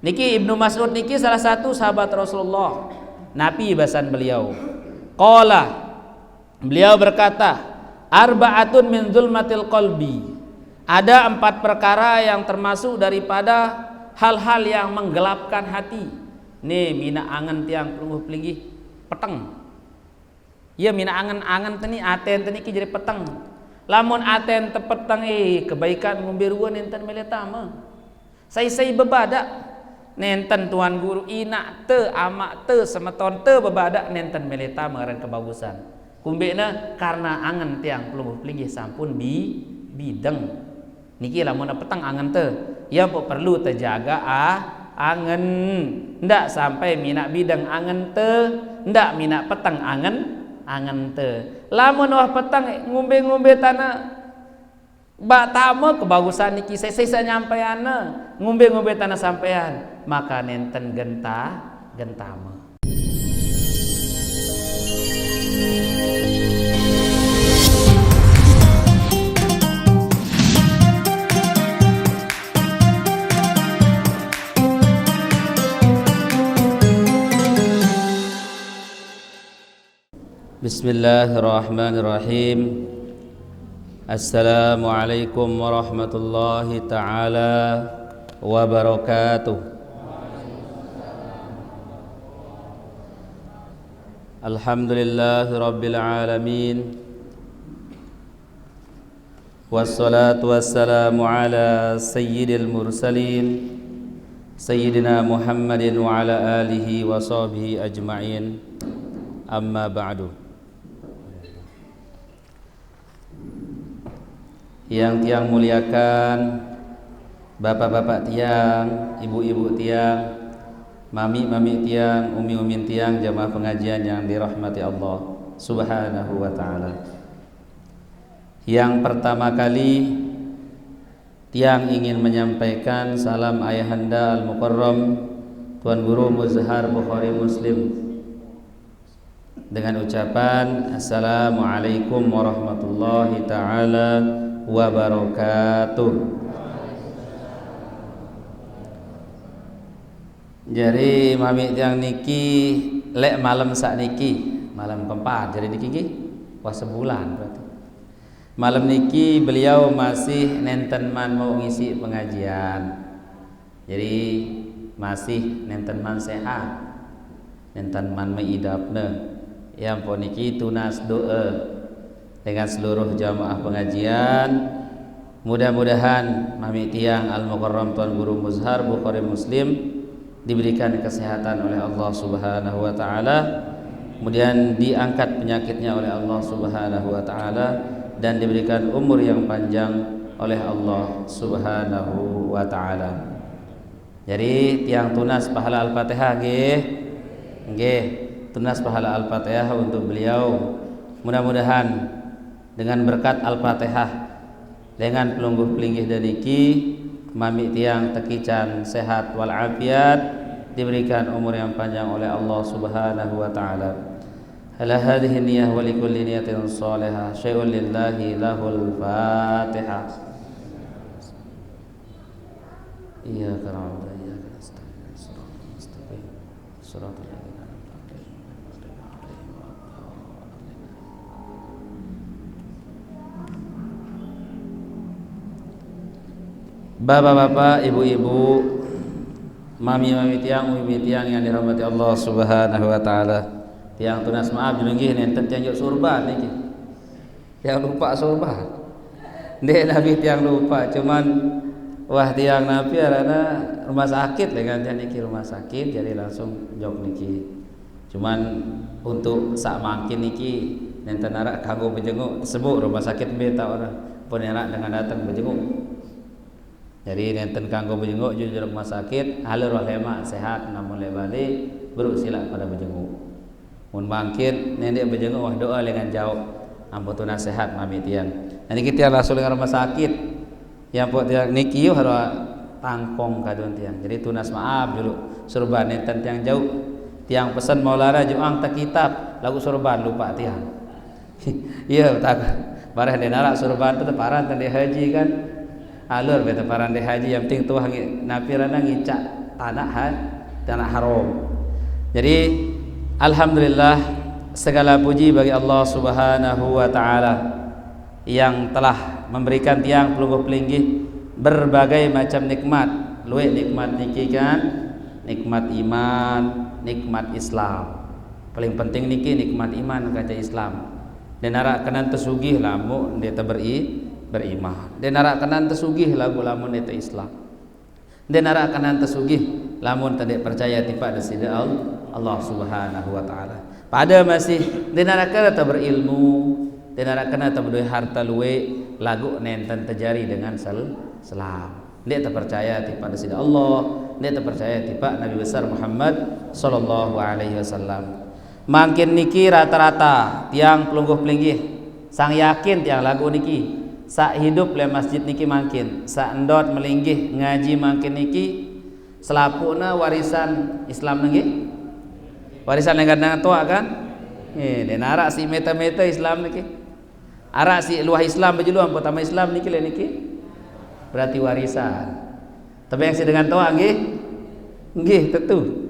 Niki Ibnu Mas'ud niki salah satu sahabat Rasulullah. Nabi bahasan beliau. Qala, beliau berkata, arba'atun min zulmatil qalbi. Ada 4 perkara yang termasuk daripada hal-hal yang menggelapkan hati. Nih mina angan tiang pelungguh pelinggih peteng. Ya mina angan-angan tani aten tani ki jadi peteng. Lamun aten tepeteng kebaikan ngombe ruan enten meletama. Sai bebadak nenten tuan guru ina te amak te semeton te bebadak nenten meleta mengaran kebagusan. Kumbena karena angan tiang pelungguh pelinggih sampun bideng. Niki lamun peteng angan te, ya perlu terjaga angen. Ndak sampai mina bideng angen te, ndak mina peteng angen te. Lamun wah peteng ngombe tanah batama kebagusan niki saya nyampaiana ngombe tanah sampean, maka nenten gentama. Bismillahirrahmanirrahim. Assalamualaikum warahmatullahi ta'ala wabarakatuh. Alhamdulillahi rabbil alamin. Wassalatu wassalamu ala sayyidil mursalin Sayyidina Muhammadin wa ala alihi wa sahbihi ajma'in. Amma ba'du. Yang tiang muliakan, bapak-bapak tiang, ibu-ibu tiang, mami-mami tiang, umi-umi tiang, jamaah pengajian yang dirahmati Allah Subhanahu wa ta'ala. Yang pertama kali tiang ingin menyampaikan salam ayahanda al-mukarram Tuan Guru Muzhar Bukhari Muslim dengan ucapan Assalamualaikum warahmatullahi ta'ala wabarakatuh. Jadi mami tiang niki lek malam sak niki malam keempat, jadi niki wah sebulan berarti. Malam niki beliau masih nenten man mau ngisi pengajian. Jadi masih nenten man sehat, nenten man meidapne. Yang pun niki tunas doa dengan seluruh jamaah pengajian. Mudah-mudahan mami tiang al-mukarram Tuan Guru Muzhar Bukhari Muslim diberikan kesehatan oleh Allah Subhanahu wa ta'ala, kemudian diangkat penyakitnya oleh Allah Subhanahu wa ta'ala, dan diberikan umur yang panjang oleh Allah Subhanahu wa ta'ala. Jadi tiang tunas pahala Al-Fatihah nggih, tunas pahala Al-Fatihah untuk beliau. Mudah-mudahan dengan berkat Al-Fatihah, dengan pelungguh pelinggih dan niki mami tiang tekican sehat walafiat, diberikan umur yang panjang oleh Allah Subhanahu wa ta'ala. Ala hadhihi niyyah wa likulli niyatin salihah syai'un lillahi lahul Fatihah. Iyyaka na'budu wa iyyaka nasta'in shiratal mustaqim shiratal ladzina an'amta 'alaihim. Bapak-bapak, ibu-ibu, mami-mami tiang, umi tiang yang dirahmati Allah Subhanahu wa ta'ala. Tiang tunas maaf jenenggih nenten tiang juk surban niki. Tiang lupa surban. Ndek nabi tiang lupa, cuman wah tiang nabi arana rumah sakit dengan tiang niki rumah sakit, jadi langsung jok niki. Cuman untuk sak mangkin niki nenten arak kanggo bejenguk sebut rumah sakit beta orang. Pun enak dengan datang bejenguk. Jadi nenten kanggo bejenguk jujur rumah sakit, halur walema sehat namun lebali buruk sila pada bejenguk. Mun mangkin nenek bejenguk wah doa dengan jauh ampun nasihat mami tiang. Nanti kita langsung dengan rumah sakit. Yang buat tiang niki harus tangkong kadun tiang. Jadi tunas maaf dulu surban nenten tiang jauh. Tiang pesan Maulana juang tak kitab lagu surban lupa tiang. Iya tak. Barang denara surban tu paran tadi haji kan. Alur beta paran de haji yang penting tuah napirana ngicak tanah haram. Jadi alhamdulillah segala puji bagi Allah Subhanahu wa taala yang telah memberikan tiang pelungguh pelinggih berbagai macam nikmat. Luwe nikmat niki kan, nikmat iman, nikmat Islam. Paling penting niki nikmat iman kaca Islam. Dan narak kenan tesugih lamu dia beriman. Dan narak kenan tesugih lagu lamun dia Islam. Dan narak kenan tesugih lamun tidak percaya tipa ada sida Allah Subhanahu wa taala. Pada masih dan narak kana berilmu, dan narak kana berdua harta luwe lagu nenten terjari dengan selam. Dia terpercaya tipa ada sida Allah, dia terpercaya tipa Nabi besar Muhammad sallallahu alaihi wasallam. Makin niki rata-rata tiang pelungguh pelinggih sang yakin tiang lagu niki sak hidup le masjid niki makin sak endot melinggih ngaji makin niki selapuna warisan Islam niki warisan yang kadang tua kan dan arak si meta-meta Islam niki arak si luah Islam berjuluan pertama Islam niki le niki berarti warisan tapi yang si dengan tua nggih tentu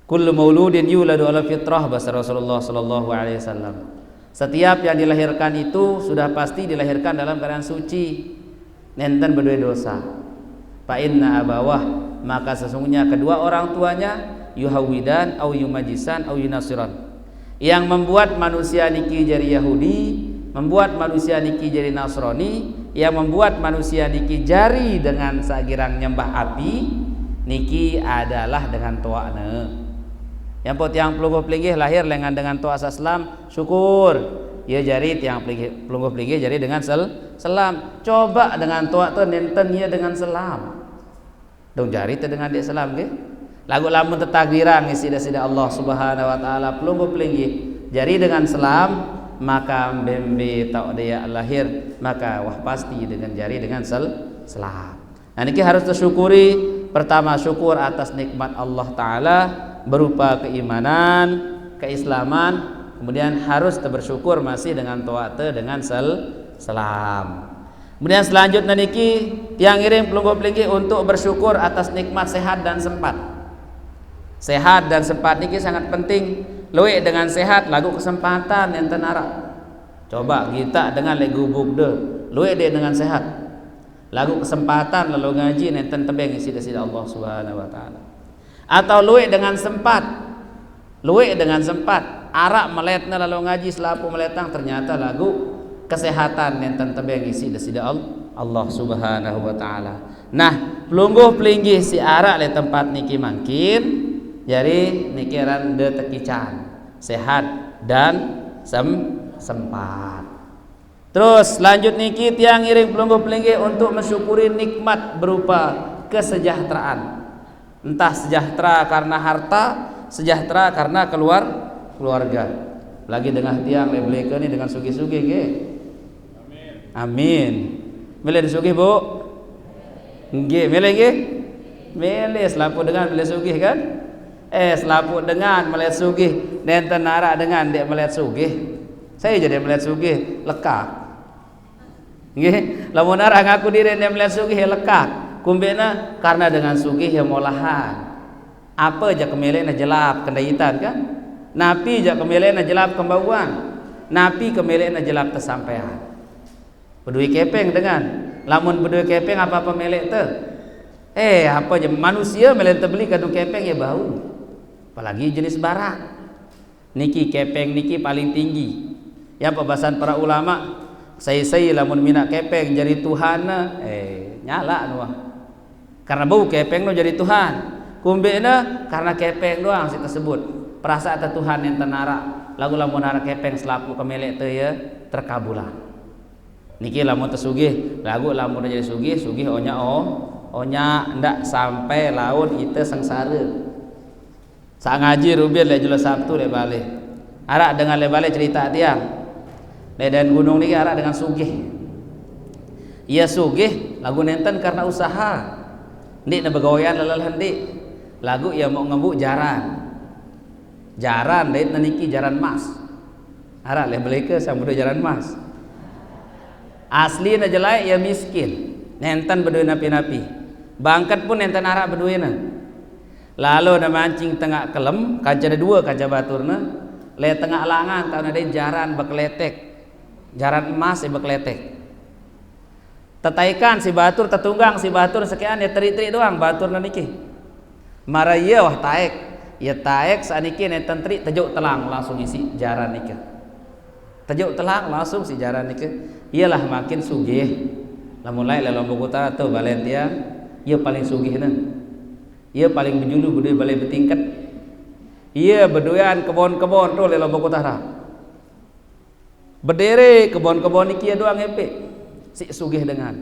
kullu mauludin yuladu ala fitrah bahasa Rasulullah sallallahu alaihi wasallam. Setiap yang dilahirkan itu sudah pasti dilahirkan dalam keadaan suci, nenten berdua dosa. Fa inna abawah, maka sesungguhnya kedua orang tuanya yuhawidan au yumajisan au yunasiran. Yang membuat manusia niki jadi Yahudi, membuat manusia niki jadi Nasrani, yang membuat manusia niki jari dengan sagirang nyembah api, niki adalah dengan to'ane. Yang pot yang pelungguh pelinggih lahir dengan toa Islam syukur ya jari tiang pelungguh pelinggih jadi dengan selam coba dengan toa tu nenten ya dengan selam dong jari tu dengan dia selam ke lagu lamun tetagbiran isi sida Allah Subhanahu wa taala pelungguh pelinggih jari dengan selam maka bembe tau dia lahir maka wah pasti dengan jari dengan selam. Nah ini harus tersyukuri. Pertama syukur atas nikmat Allah Ta'ala berupa keimanan, keislaman. Kemudian harus bersyukur masih dengan to'ate dengan selam. Kemudian selanjutnya niki tiang iring pelungguh pelinggih untuk bersyukur atas nikmat sehat dan sempat. Sehat dan sempat niki sangat penting. Luwe dengan sehat lagu kesempatan yang tenara. Coba kita dengan lagu bugde, luwe dia dengan sehat. Lagu kesempatan lalu ngaji nenten tebeng isi sida Allah Subhanahu wa taala. Atau luwe dengan sempat. Luwe dengan sempat arak meletna lalu ngaji selapu meletang ternyata lagu kesehatan nenten tebeng isi sida Allah Subhanahu wa taala. Nah, pelungguh pelinggih si arak le tempat niki mangkin jadi nikiran de tekican sehat dan sempat. Terus lanjut niki tiang iring pelungguh pelinggih untuk mensyukuri nikmat berupa kesejahteraan. Entah sejahtera karena harta, sejahtera karena keluarga. Lagi dengan tiang lebeleke ni dengan sugih-sugih ke? Amin. Mele disugih bu? Nggih, mele nggih? Mele selapu dengan mele sugih kan? Selapu dengan melihat sugih dan tenara dengan dia melihat sugih. Saya jadi melihat sugih lekak. Nggih, lamun arah ngaku diri dia melihat sugih ya lekak. Kumbena karena dengan sugih ya molahan. Apa aja kemelena jelap kendaitan kan? Napi aja kemelena jelap kembauan. Napi kemelena jelap tersampaian. Bedui kepeng dengan lamun bedui kepeng apa melek teh? Apa aja manusia melek terbeli kadung kepeng ya bau. Apalagi jenis barak. Niki kepeng niki paling tinggi. Yang pembahasan para ulama saya lamun mina kepeng jadi Tuhan nyala nuah karena bau kepeng no jadi Tuhan kumbena karena kepeng doang si tersebut perasaan Tuhan yang tenara lagu lamun ara kepeng selapu kemelek teh ya terkabulan niki lamun tersugih lagu lamun jadi sugih onya ndak sampai laut itu sengsara sa ngaji rubir le jula Sabtu le balik ara dengan le balik cerita tiang dan gunung ini arah dengan sugih. Ia sugih lagu nenten karena usaha. Ndik na begawean lalal hendi. Lagu ia mau ngebuk jaran. Jaran dait niki jaran mas. Arah le beleke sambude jaran mas. Asli na jelai ia miskin. Nenten bedue napi-napi. Bangkat pun nenten arah beduena. Lalu na mancing tengah kelem, kanca ada dua kanca baturna, le tengah langan tahu ada jaran bekletek, jaran emas bekletek. Tetaikan si batur tetunggang si batur sekian ya teri-teri doang batur niki. Mara ieu wah taek. Ya taek saniki nenten teri tejuk telang langsung isi jaran niki. Tejuk telang langsung si jaran niki. Iyalah makin sugih. Lamun lain Lombok Utara tuh Valentia, ieu paling sugihna. Ieu paling bejulu gede balai betingkat. Ieu bedoyan kebon-kebon tuh Lombok Utara. Berdere kebon-kebon niki doang epe. Si sugih dengan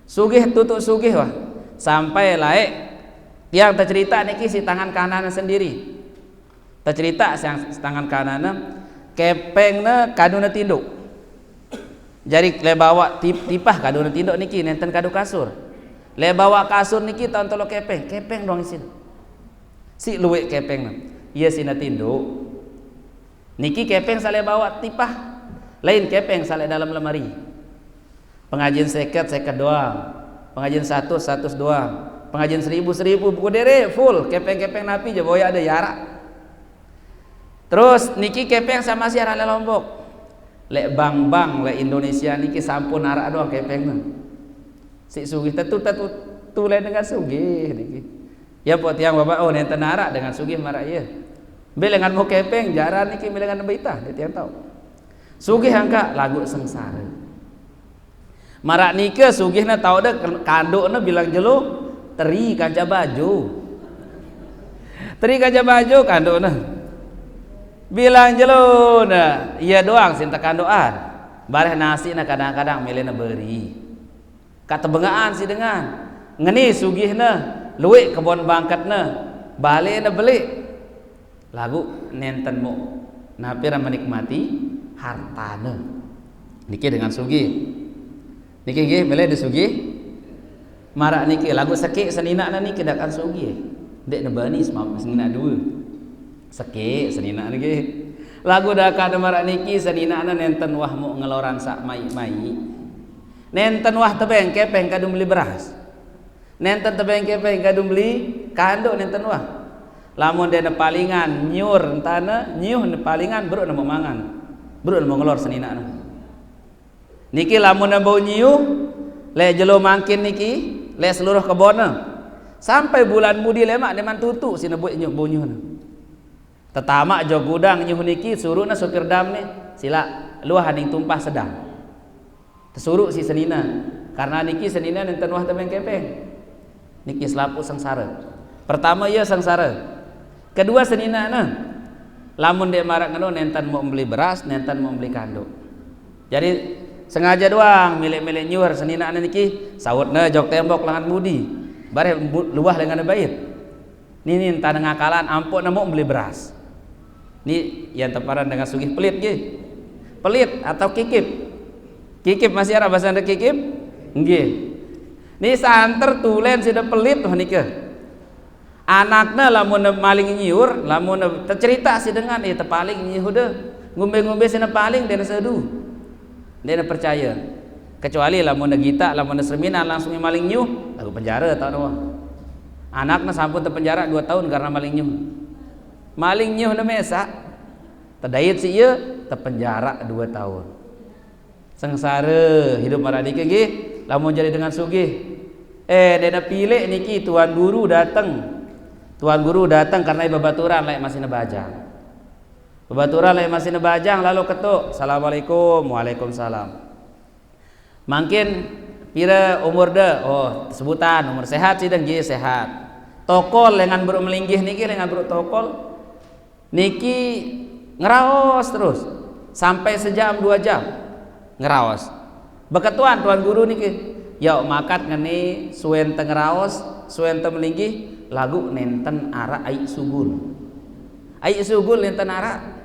sugih tutuk sugih wah sampai laek yang tercerita niki si tangan kanan sendiri tercerita si tangan kanan kepengna kaduna tinduk jadi le bawa tipah kaduna tinduk niki nenten kadu kasur le bawa kasur niki tahun tolo kepeng dong isin si luwek kepeng iya sina tinduk niki kepeng sale bawa tipah lain kepeng sale dalam lemari. Pengajian seket doang, pengajian 100 doang, pengajian 1000 buku dere full kepeng napi je boya ada yara. Terus niki kepeng sama si arah Lombok, lek bang lek Indonesia niki sampun arak doang kepengna. Si sugih tetu lain dengan sugih niki. Ya pot yang bapak nenten arak dengan sugih marak ieu. Belengan mau kepeng jaran niki belengan beitah dia tiang tahu. Sugih angka lagu sengsara. Marak nika sugihna tau deh kandokna bilang jelo teri kanca baju kandokna bilang jelo nah iya doang sinta kandoan bareh nasi na kadang-kadang milena beri kata bengaan si dengan ngeni sugihna luwek kebon bangkatna bale na beli lagu nenten mo napira menikmati hartana niki dengan sugih niki nggih mele disugih marak niki lagu sekek seninakna niki dakan sugih dek nebani senina dua sekek senina niki lagu dakan marak niki seninakna nenten wah mau ngeloran sak mai nenten wah tebeng kepeng kadung beli beras nenten tebeng kepeng kadung beli kanduk nenten wah lamun dena palingan nyur entana nyuh palingan bro na mau mangan bro na mau ngelor seninakna niki lamun bau nyiu le jelo mangkin niki le seluruh kebona sampai bulan budi lemak deman tutu sina buat nyuh bau nyuh tetamak jo gudang nyuh niki suruhna supir dam nih sila luah haning tumpah sedang tersuruh si senina karena niki senina nenten wah tebeng kepeng niki selapu sengsara pertama ia sengsara kedua senina nah lamun dek marak ngono nenten mau beli beras nenten mau beli kanduk jadi sengaja doang milik-milik nyuar senina niki sautna jok tembok langan budi bare luah dengan bait nini entah ngakalan ampun mau beli beras ni yang teparan dengan sugih pelit nggih pelit atau kikip masih ada bahasa kikip nggih ni santer tulen sida pelit wah nika anakna lamun maling nyiur lamun tercerita si dengan tepaling nyiur deh ngombe-ngombe sina paling dena seduh dia nak percaya kecuali lamun gita lamun serminan langsung maling nyuh lagu penjara tak doa anaknya sampun terpenjara 2 tahun karena maling nyuh na mesa terdait si ieu terpenjara 2 tahun sengsara hidup maradi ke nggih lamun jadi dengan sugih dia pilih niki tuan guru datang karena babaturan lain masih nebajang babaturan lain masih nebajang lalu ketuk assalamualaikum waalaikumsalam mungkin pira umur deh sebutan umur sehat sih dan sehat tokol dengan bro melinggih niki dengan bro tokol niki ngeraos terus sampai sejam 2 jam ngeraos beketuan tuan guru niki yuk makat ngeni suen tengeraos suen melinggih lagu nenten ara ai sugul nenten ara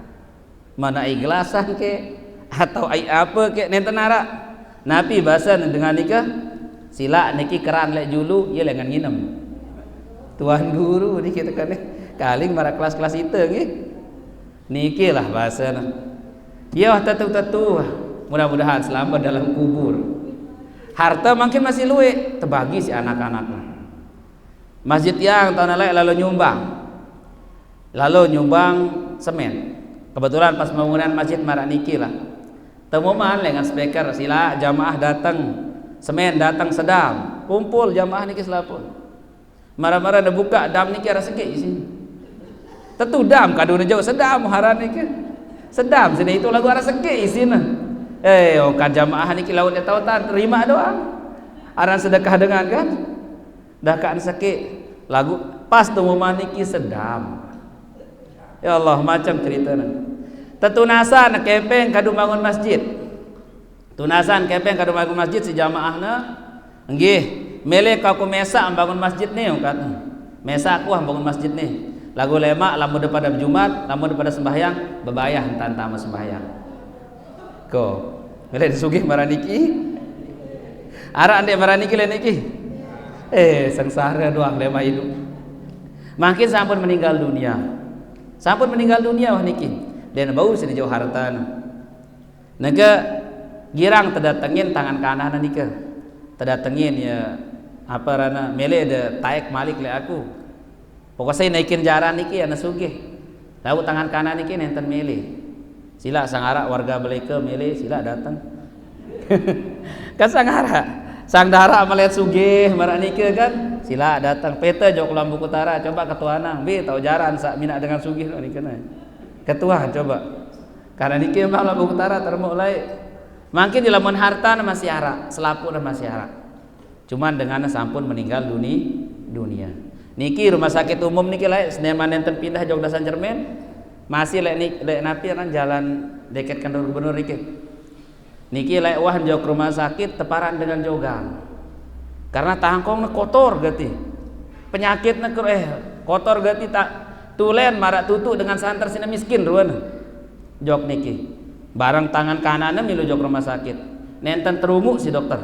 mana ai gelasan ke atau ai apa ke nenten ara napi bahasa dengan nikah sila niki keran lek julu ieu lengan nginem tuan guru niki tekan kaling mara kelas-kelas itu nggih niki lah bahasana ya tetu mudah-mudahan selamat dalam kubur harta makin masih luwe terbagi si anak-anaknya Masjid yang tahun lalu nyumbang semen. Kebetulan pas pembangunan masjid marak niki lah. Temuman dengan speaker sila jamaah datang, semen datang sedam, kumpul jamaah niki selapun. Marah-marah dah buka dam niki ada sikit di sini. Tentu dam kadune jauh sedam haran niki. Sedam sini itu lagu ada sikit di sini. Kan jamaah niki laut dia tahu tak terima doang. Aran sedekah dengan kan. Dah kan sikit lagu pas temuman niki sedam. Ya Allah macam cerita nak. Tetunasan kepeng kadu bangun masjid. Tunasan kepeng kadu bangun masjid si jamaahna nggih mele ka aku mesak bangun masjid ni kata. Mesak aku bangun masjid ni. Lagu lemak lamun daripada Jumat, lamun daripada sembahyang bebayah entan tama sembahyang. Ko mele disugih maraniki. Ara ande maraniki le niki. Sengsara doang lemah hidup. Makin sampun meninggal dunia. Sampun meninggal dunia wah niki. Dan bau sini jauh harta naga girang terdatengin tangan kanan nika terdatengin ya apa rana mele ada taek malik le aku pokoknya saya naikin jaran niki anak sugih lalu tangan kanan niki nenten mele sila sangara warga beleka mele sila datang kan sangara sang dara melihat sugih marak nika kan sila datang peta jok lambu utara coba ketuanang be tahu jaran sak mina dengan sugih nika na ketua coba karena niki memang lampu utara termulai makin di lamun harta masih harak selapu masih harak cuman dengan sampun meninggal dunia niki rumah sakit umum niki lain Seneman enten pindah Jogja San Cermen masih lek napi kan jalan deket kantor gubernur niki lain wah jok rumah sakit teparan dengan jogang karena tangkongnya kotor gati penyakitnya kotor gati tak tulen marak tutu dengan santer sini miskin ruan jok niki barang tangan kanannya milu jok rumah sakit nenten terungu si dokter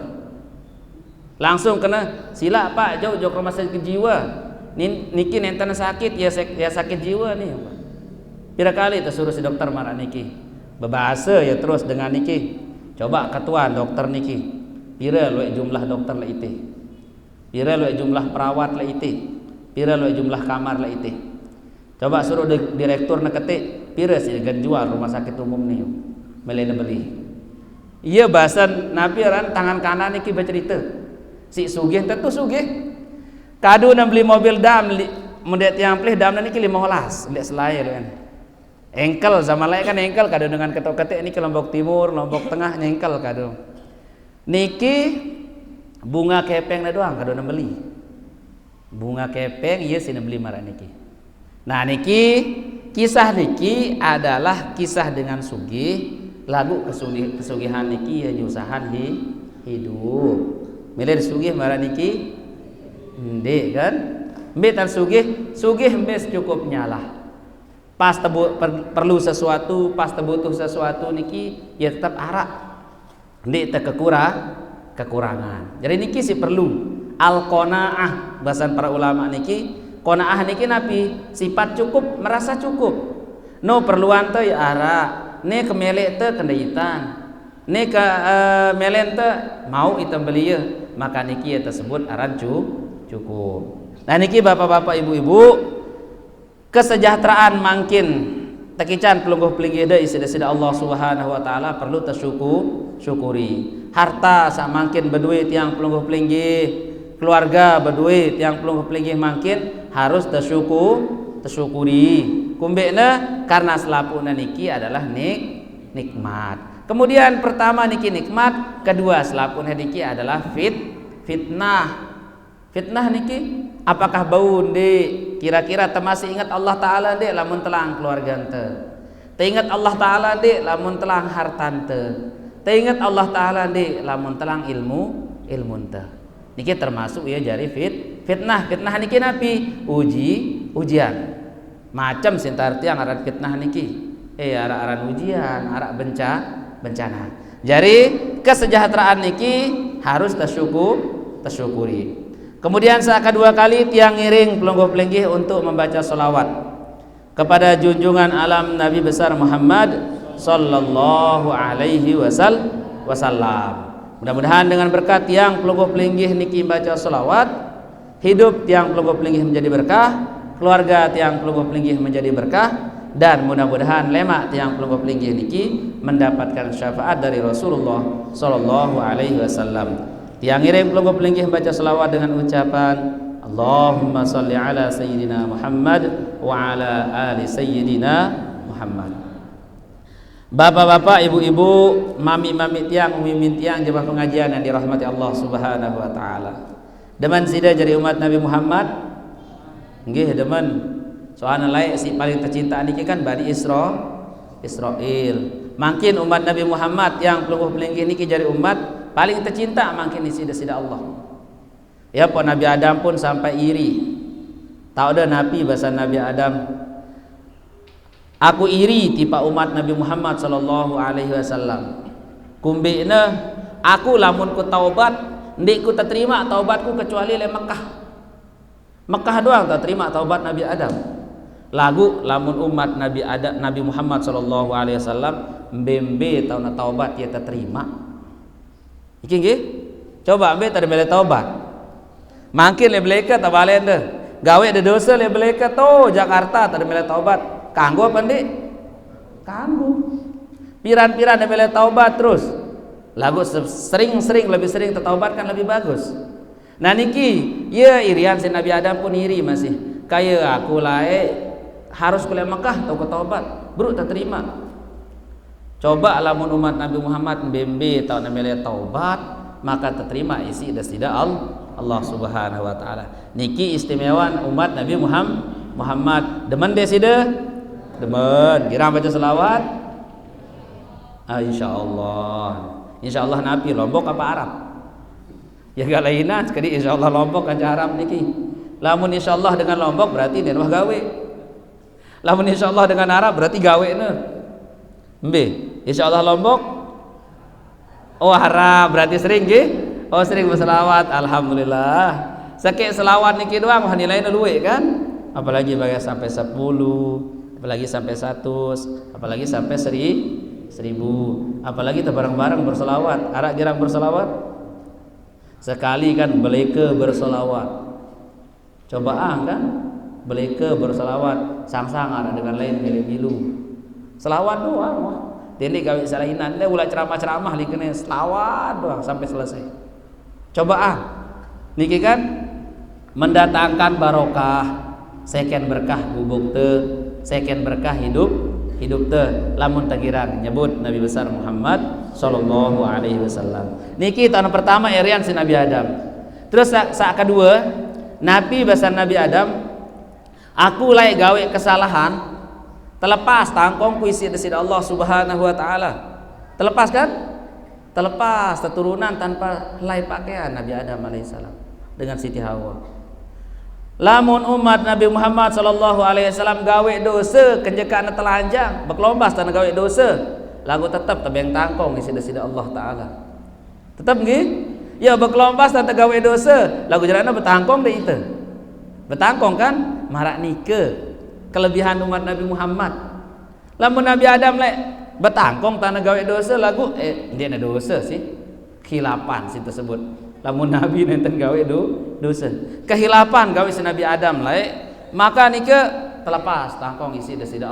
langsung kena sila pak jok rumah sakit jiwa niki nenten sakit ya sakit jiwa nih pira kali tersuruh si dokter marak niki bebahasa ya terus dengan niki coba ketuan dokter niki pira luwek jumlah dokter le ite pira luwek jumlah perawat le ite pira luwek jumlah kamar le ite coba suruh direktur nak ketik pira sih jual rumah sakit umum nih melena beli iya bahasan nabi ran tangan kanan niki bercerita si sugih tentu sugih kadu nak beli mobil dam mendet yang pleh dam niki 15 lihat selaya kan engkel sama lain kan engkel kadu dengan ketok-ketik niki Lombok Timur Lombok Tengah nyengkel kadu niki bunga kepeng na doang kadu nak beli bunga kepeng iya sih beli marah niki. Nah niki kisah niki adalah kisah dengan sugih lagu kesugihan niki ya nyusahan hidup milih sugih marah niki ndek kan mbek tan sugih mbek cukupnya lah pas perlu sesuatu pas butuh sesuatu niki ya tetap arak ndek teu kekurangan jadi niki sih perlu al qanaah bahasan para ulama niki qanaah niki napi sifat cukup merasa cukup no perluan teh ya ara ne kemelek teh kendaitan ne ke melen teh mau item beli ya maka niki ya tersebut aran cukup nah niki bapak-bapak ibu-ibu kesejahteraan makin tekican pelungguh pelinggih deui sida-sida Allah Subhanahu wa taala perlu syukuri harta sak makin berduit yang pelungguh pelinggih keluarga berduit yang pelungguh pelinggih makin harus tersyukuri kumbekna karena selapuna niki adalah nikmat kemudian pertama niki nikmat kedua selapuna niki adalah fitnah niki apakah bau ndek kira-kira masih ingat Allah Ta'ala ndek lamun telang keluarga ente teingat Allah Ta'ala ndek lamun telang hartante teingat Allah Ta'ala ndek lamun telang ilmu ente niki termasuk ya jari fitnah niki napi ujian macam sintarti yang aran fitnah niki aran ujian aran bencana jadi kesejahteraan niki harus tersyukuri kemudian saat kedua kali tiang ngiring pelungguh pelinggih untuk membaca sholawat kepada junjungan alam Nabi besar Muhammad sallallahu alaihi wasallam. Mudah-mudahan dengan berkat yang pelungguh pelinggih niki baca sholawat hidup tiang pelungguh pelinggih menjadi berkah, keluarga tiang pelungguh pelinggih menjadi berkah, dan mudah-mudahan lemak tiang pelungguh pelinggih niki mendapatkan syafaat dari Rasulullah sallallahu alaihi wasallam. Tiang ngiring pelungguh pelinggih baca selawat dengan ucapan Allahumma salli ala sayyidina Muhammad wa ala ali sayyidina Muhammad. Bapak-bapak, ibu-ibu, mami-mami tiang, umi tiang jemaah pengajian yang dirahmati Allah Subhanahu wa taala. Demen sida jadi umat Nabi Muhammad? Nggih, demen. Soalnya lain si paling tercinta niki kan Bani Israel. Makin umat Nabi Muhammad yang pelungguh pelinggih niki jadi umat paling tercinta makin sida Allah. Ya po Nabi Adam pun sampai iri. Tahu dah Nabi bahasa Nabi Adam, aku iri tipa umat Nabi Muhammad sallallahu alaihi wasallam. Kumbina aku lamun ku taubat, ndik ku terima taubatku kecuali le Mekah. Mekah doang tak terima taubat Nabi Adam. Lagu lamun umat Nabi Adam, Nabi Muhammad sallallahu alaihi wasallam mbembe tau na taubat ya terima. Iki nggih. Coba ambe tadi bele taubat. Makin le beleka ta balen deh. Gawe de dosa le beleka to Jakarta tadi bele taubat. Kanggo apa ndik? Kanggo. Piran-piran de bele taubat terus. Lagu sering-sering lebih sering tertaubat kan lebih bagus. Nah niki, ya irian si Nabi Adam pun iri masih. Kayak aku lae harus kuliah Mekah tau ke taubat. Bro tak terima. Coba alamun umat Nabi Muhammad mbembe tau namanya taubat, maka terima isi dasida Allah Subhanahu wa taala. Niki istimewa umat Nabi Muhammad. Demen desida? Demen. Kira baca selawat? Insyaallah. Insyaallah Nabi Lombok apa Arab? Ya gak lainan sekali insyaallah Lombok kan Arab niki. Lamun insyaallah dengan Lombok berarti dia mah gawe. Lamun insyaallah dengan Arab berarti gawe-ne. Mbe, insyaallah Lombok. Oh Arab berarti sering nggih? Oh sering berselawat, alhamdulillah. Sakit selawat niki doang mah nilainya luwe kan? Apalagi bagi sampai 10, apalagi sampai 100, apalagi sampai 1000, apalagi bareng-bareng berselawat. Arak jarang berselawat. Sekali kan beleke berselawat. Cobaan kan? Beleke berselawat, sang-sang ada dengan lain milu-milu. Selawat doang mah. Dene gawe salainan teh ulah ceramah-ceramah likene selawat doang sampai selesai. Cobaan niki kan mendatangkan barokah, seken berkah bubuk teh, seken berkah hidup teh. Lamun tagirang nyebut Nabi besar Muhammad sallallahu alaihi wasallam. Niki tahun pertama erian si Nabi Adam. Terus saat kedua Nabi besar Nabi Adam, aku lae gawe kesalahan terlepas tangkong kuisi dari Allah Subhanahu wa taala. Terlepas kan? Terlepas keturunan tanpa helai pakaian Nabi Adam alaihissalam dengan Siti Hawa. Lamun umat Nabi Muhammad sallallahu alaihi wasallam gawe dosa kenjekaan telanjang beklombas tanah gawe dosa lagu tetap tebeng tangkong isi dari Allah taala. Tetap nggih? Ya beklombas tanah gawe dosa lagu jarana betangkong deh itu. Betangkong kan marak nike kelebihan umat Nabi Muhammad. Lamun Nabi Adam lek betangkong tanah gawe dosa lagu dia ada dosa sih khilapan sih tersebut. Lamun Nabi nenten gawe dosa kehilapan gawe si Nabi Adam lek maka nike terlepas tangkong isi desida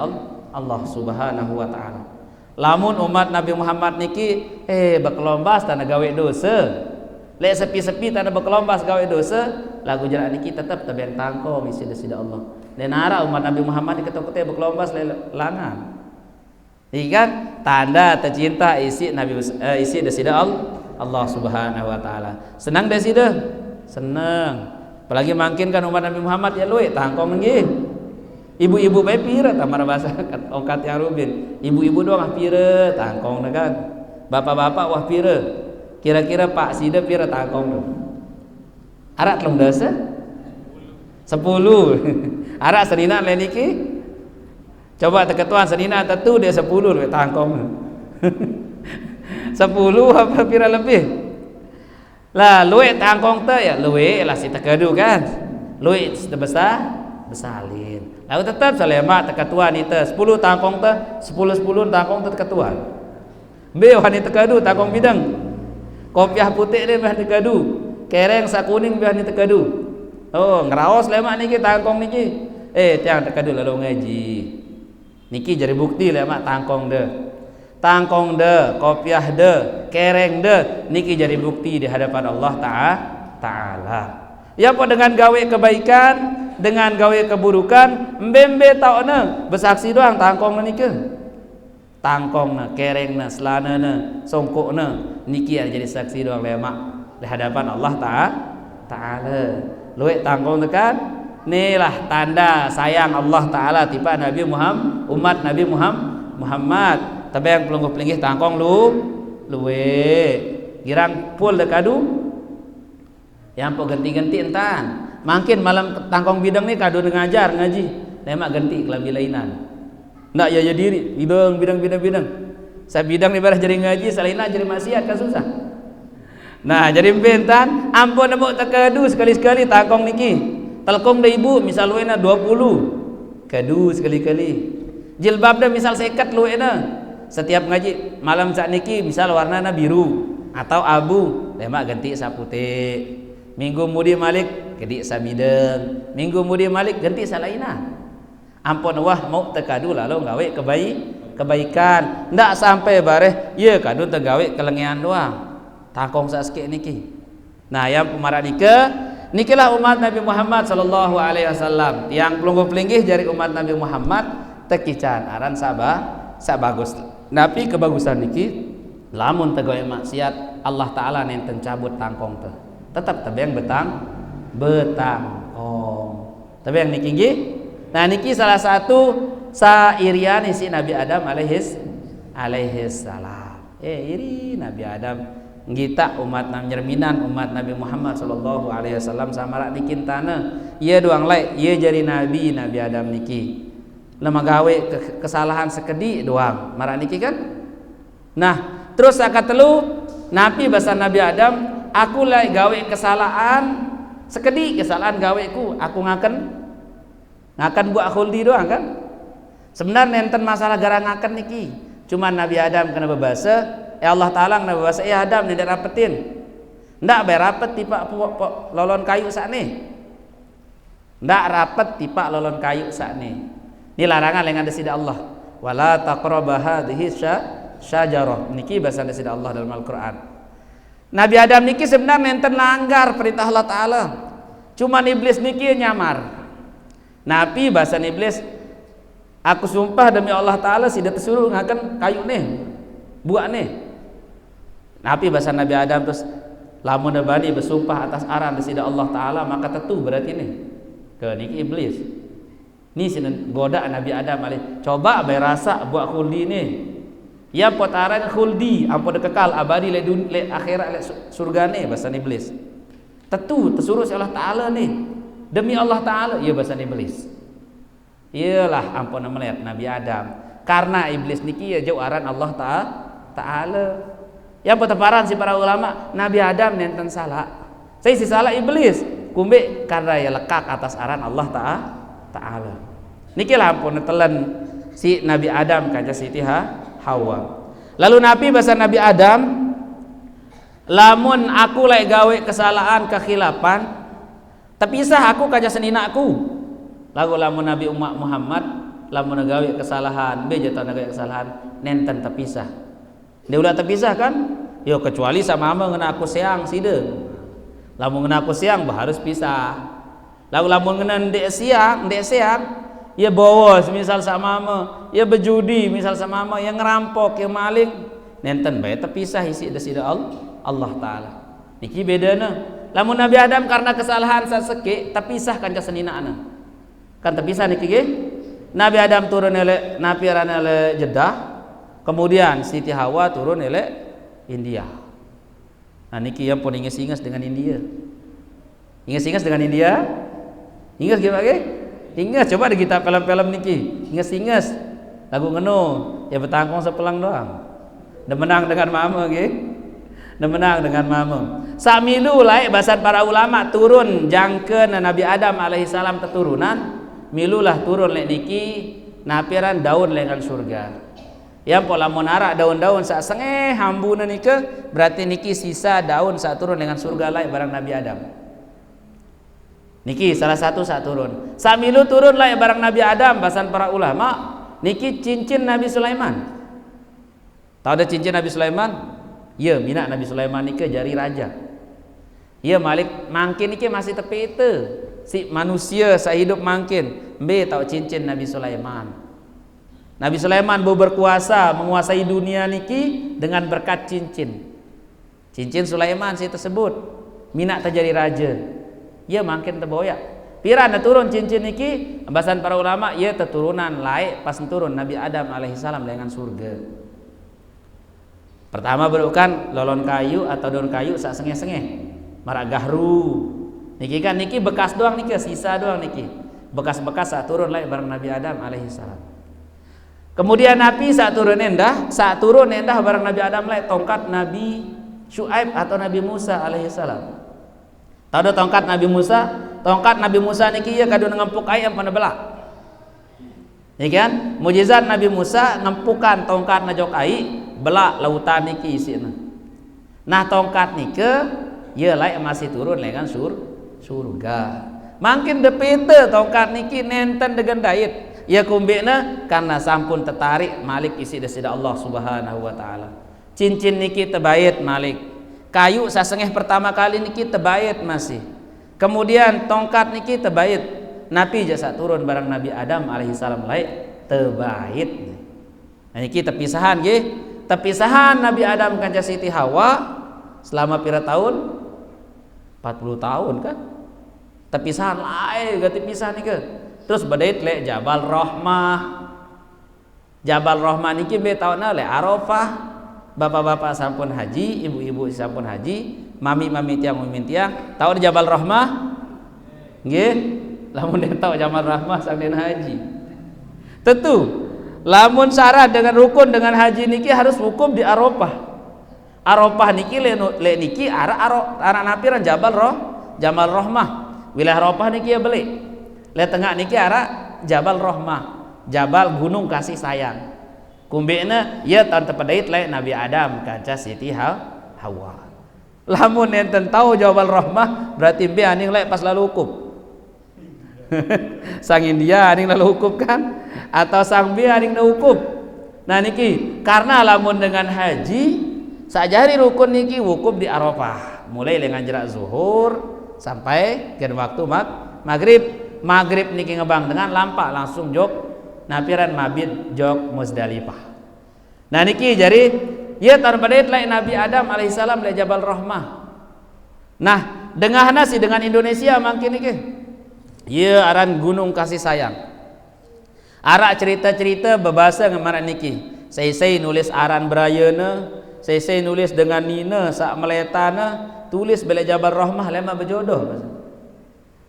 Allah Subhanahu wa taala. Lamun umat Nabi Muhammad niki bekelombas tanah gawe dosa lek sepi-sepi tanah bekelombas gawe dosa lagu jalan niki tetap tebeng tangkong isi desida Allah. Dan arah umat Nabi Muhammad diketok-ketok bekelombas langan. Ini kan tanda tercinta isi Nabi isi desida Allah Subhanahu wa taala. Senang desida? Senang. Apalagi makin kan umat Nabi Muhammad ya luwe tangkong nggih. Ibu-ibu bae pira tamar bahasa ongkat yang rubin. Ibu-ibu doang pira tangkong kan. Bapak-bapak wah pira. Kira-kira Pak Sida pira tangkong. Arak telung dasa? 10. Arak senina lain iki. Coba teketuan senina tentu dia 10 duit tangkong. 10 apa pira lebih? Lah luwe tangkong teh ya luwe lah si tekedu kan. Luwe sebesar besalin. Lalu tetap salema teketuan itu 10 tangkong teh 10 tangkong teh teketuan. Be wani tekedu tangkong bidang. Kopiah putih dia bahan tekedu. Kereng sakuning bahan tekedu. Oh, ngeraos lemak niki tangkong niki. Tiang tekadu lalu ngaji. Niki jadi bukti lemak tangkong de. Tangkong de, kopiah de, kereng de, niki jadi bukti di hadapan Allah Ta'ala. Ya po dengan gawe kebaikan, dengan gawe keburukan, mbembe tauna bersaksi doang tangkong niki. Tangkong kereng selana songkok niki jadi saksi doang lemak di hadapan Allah Ta'ala. Luwek tangkong tekan inilah tanda sayang Allah Ta'ala tiba Nabi Muhammad, umat Nabi Muhammad. Tapi yang pelungguh-pelinggih tangkong luwe girang pul dekadu yang po ganti-ganti entan makin malam tangkong bidang ni kadu ngajar ngaji lemak ganti kelambi lainan ndak ya diri bidang saya bidang ibarat jadi ngaji salina jadi maksiat kan susah. Nah jadi bentan ampun nemu tekadu sekali-sekali tangkong niki telkong de ibu misal luena 20 kadu sekali-kali jilbab dah misal sekat luena setiap ngaji malam saat niki misal warnanya biru atau abu lemak ganti saputih minggu mudi malik ganti sabideng minggu mudi malik ganti salaina ampun wah mau tekadu lalu gawe kebaikan ndak sampai bareh ye kadu tegawe kelengean doang tangkong saski niki. Nah yang pemarah nikilah umat Nabi Muhammad sallallahu alaihi wasallam yang pelungguh-pelinggih dari umat Nabi Muhammad tekican aran sabagus. Napi kebagusan niki lamun tegawe maksiat Allah Ta'ala nenten cabut tangkong teh tetap tebeng betangkong tebeng niki nggih. Nah niki salah satu sairian isi Nabi Adam alaihis salam. Iri Nabi Adam ngita umat nyerminan umat Nabi Muhammad sallallahu alaihi wasallam samara nikin tanah ieu doang lae ieu jadi Nabi Adam niki lemah gawe kesalahan sekedi doang marah niki kan. Nah terus akan telu Nabi bahasa Nabi Adam aku lai gawe kesalahan sekedi kesalahan gaweku aku ngaken buat khuldi doang kan sebenarnya nenten masalah gara ngaken niki cuman Nabi Adam kena berbahasa Allah Ta'ala kena berbahasa Adam tidak rapetin ndak berapet tipa lolon kayu sakne ndak rapet tipa lolon kayu sakne. Ini larangan yang ada sida Allah. Wala taqrabu hadhihi syajarah. Niki bahasa ada sida Allah dalam Al-Qur'an. Nabi Adam niki sebenarnya enten langgar perintah Allah Ta'ala. Cuman iblis niki nyamar. Nabi bahasa iblis aku sumpah demi Allah Ta'ala sida tersuruh ngaken kayu nih. Buak nih. Nabi bahasa Nabi Adam terus lamun bani bersumpah atas aran sida Allah Ta'ala maka tentu berarti nih. Ke niki iblis. Ni sinen goda Nabi Adam alih coba berasa buat khuldi ni ya potaran khuldi ampun kekal abadi le akhirat le surga ni bahasa iblis tentu tersuruh oleh Allah Ta'ala ni demi Allah Ta'ala ya bahasa iblis iyalah ampun melihat Nabi Adam karena iblis niki ya jauh aran Allah Ta'ala ya potaparan si para ulama Nabi Adam nenten salah saya si salah iblis kumbe karena ya lekak atas aran Allah Ta'ala. Niki lah pun telan si Nabi Adam kaca Siti Hawa. Lalu Nabi bahasa Nabi Adam lamun aku lek gawe kesalahan kekhilapan tapi isah aku kaca seninaku. Lalu lamun Nabi umat Muhammad lamun gawe kesalahan be jatuh gawe kesalahan nenten terpisah. Dia udah terpisah kan? Yo kecuali sama ama ngena aku siang side. Lamun ngena aku siang harus pisah. Lalu lamun ngena ndek siang ya bawos misal sama ama ya bejudi misal sama ama yang ngerampok yang maling nenten bae terpisah isi desida Allah Ta'ala niki bedana lamun Nabi Adam karena kesalahan saseke terpisah kan caseninaana kan terpisah niki nggih Nabi Adam turun ele napiran ele Jeddah kemudian Siti Hawa turun ele India. Nah niki yang pun inges-inges dengan India inges-inges dengan India inges gimana ingat coba ada kita film-film niki inges lagu ngeno ya betangkong sepelang doang dan menang dengan mama dan menang dengan mama samilu laik bahasan para ulama turun jangkeun Nabi Adam alaihissalam keturunan milulah turun lek niki napiran daun lengan surga yang pola monara daun-daun sak sengeh hambuna nike berarti niki sisa daun saat turun dengan surga laik barang Nabi Adam. Niki salah satu saat turun. Samilu turun lah barang Nabi Adam bahasan para ulama. Niki cincin Nabi Sulaiman. Tahu ada cincin Nabi Sulaiman? Ya, mina Nabi Sulaiman niki jari raja. Ya malik mangkin niki masih tepi itu. Si manusia sehidup mangkin. Be tahu cincin Nabi Sulaiman. Nabi Sulaiman berkuasa menguasai dunia niki dengan berkat cincin. Cincin Sulaiman si tersebut. Mina terjadi raja. Ya mangkin terboyak. Pira anda turun cincin niki bahasan para ulama ya keturunan laik pas turun Nabi Adam alaihissalam dengan surga. Pertama berukan lolon kayu atau daun kayu sak sengeh-sengeh marak gahru. Niki kan niki bekas doang niki, sisa doang niki. Bekas-bekas saat turun laik bareng Nabi Adam alaihissalam. Kemudian Nabi saat turun endah bareng Nabi Adam laik tongkat Nabi Syuaib atau Nabi Musa alaihissalam. Tahu ada tongkat Nabi Musa? Tongkat Nabi Musa niki ya kadu ngempuk ayam pada belak. Ya kan? Mujizat Nabi Musa ngempukan tongkat najok ai belak lautan niki isina. Nah tongkat nike ya laik masih turun dengan surga. Mangkin depete tongkat niki nenten dengan dait. Ya kumbena karena sampun tertarik malik isi desida Allah Subhanahu wa taala. Cincin niki tebait malik. Kayu sasengeh pertama kali niki tebait masih. Kemudian tongkat niki tebait. Nabi jasa turun barang Nabi Adam alaihissalam laik tebait. Nah niki terpisahan nggih. Terpisahan Nabi Adam kanca Siti Hawa selama pira tahun? 40 tahun kan? Terpisahan lain gak terpisah nih ke. Terus badait le Jabal Rahmah. Jabal Rahmah niki be tauna le Arafah. Bapak-bapak sampun haji, ibu-ibu sampun haji, mami-mami tiang mimin tiang, tahu di Jabal Rahmah? Nggih. Lamun dia tahu Jabal Rahmah sampeyan haji. Tentu lamun syarat dengan rukun dengan haji niki harus hukum di Arafah. Arafah niki le niki arah napiran Jabal Rahmah. Wilayah Arafah niki ya beli. Le tengah niki arah Jabal Rahmah. Jabal gunung kasih sayang. Kumbena ya tante pedait le Nabi Adam kanca Siti Hawa. Lamun enten tahu Jabal Rahmah berarti be aning le pas lalu hukum. Sang India aning lalu hukum kan? Atau sang biar aning hukum. Nah niki karena lamun dengan haji sajari rukun niki wukuf di Arafah mulai dengan jarak zuhur sampai ke waktu maghrib niki ngebang dengan lampak langsung jog napiran mabit jog Muzdalifah. Nah niki jadi ya tarbadait lain Nabi Adam alaihissalam le Jabal Rahmah. Nah dengahna sih dengan Indonesia mangkin niki ya aran gunung kasih sayang. Arak cerita-cerita berbahasa ngemaran niki. Saya nulis aran berayana, saya nulis dengan nina sak meletana, tulis bela Jabal Rahmah lema berjodoh.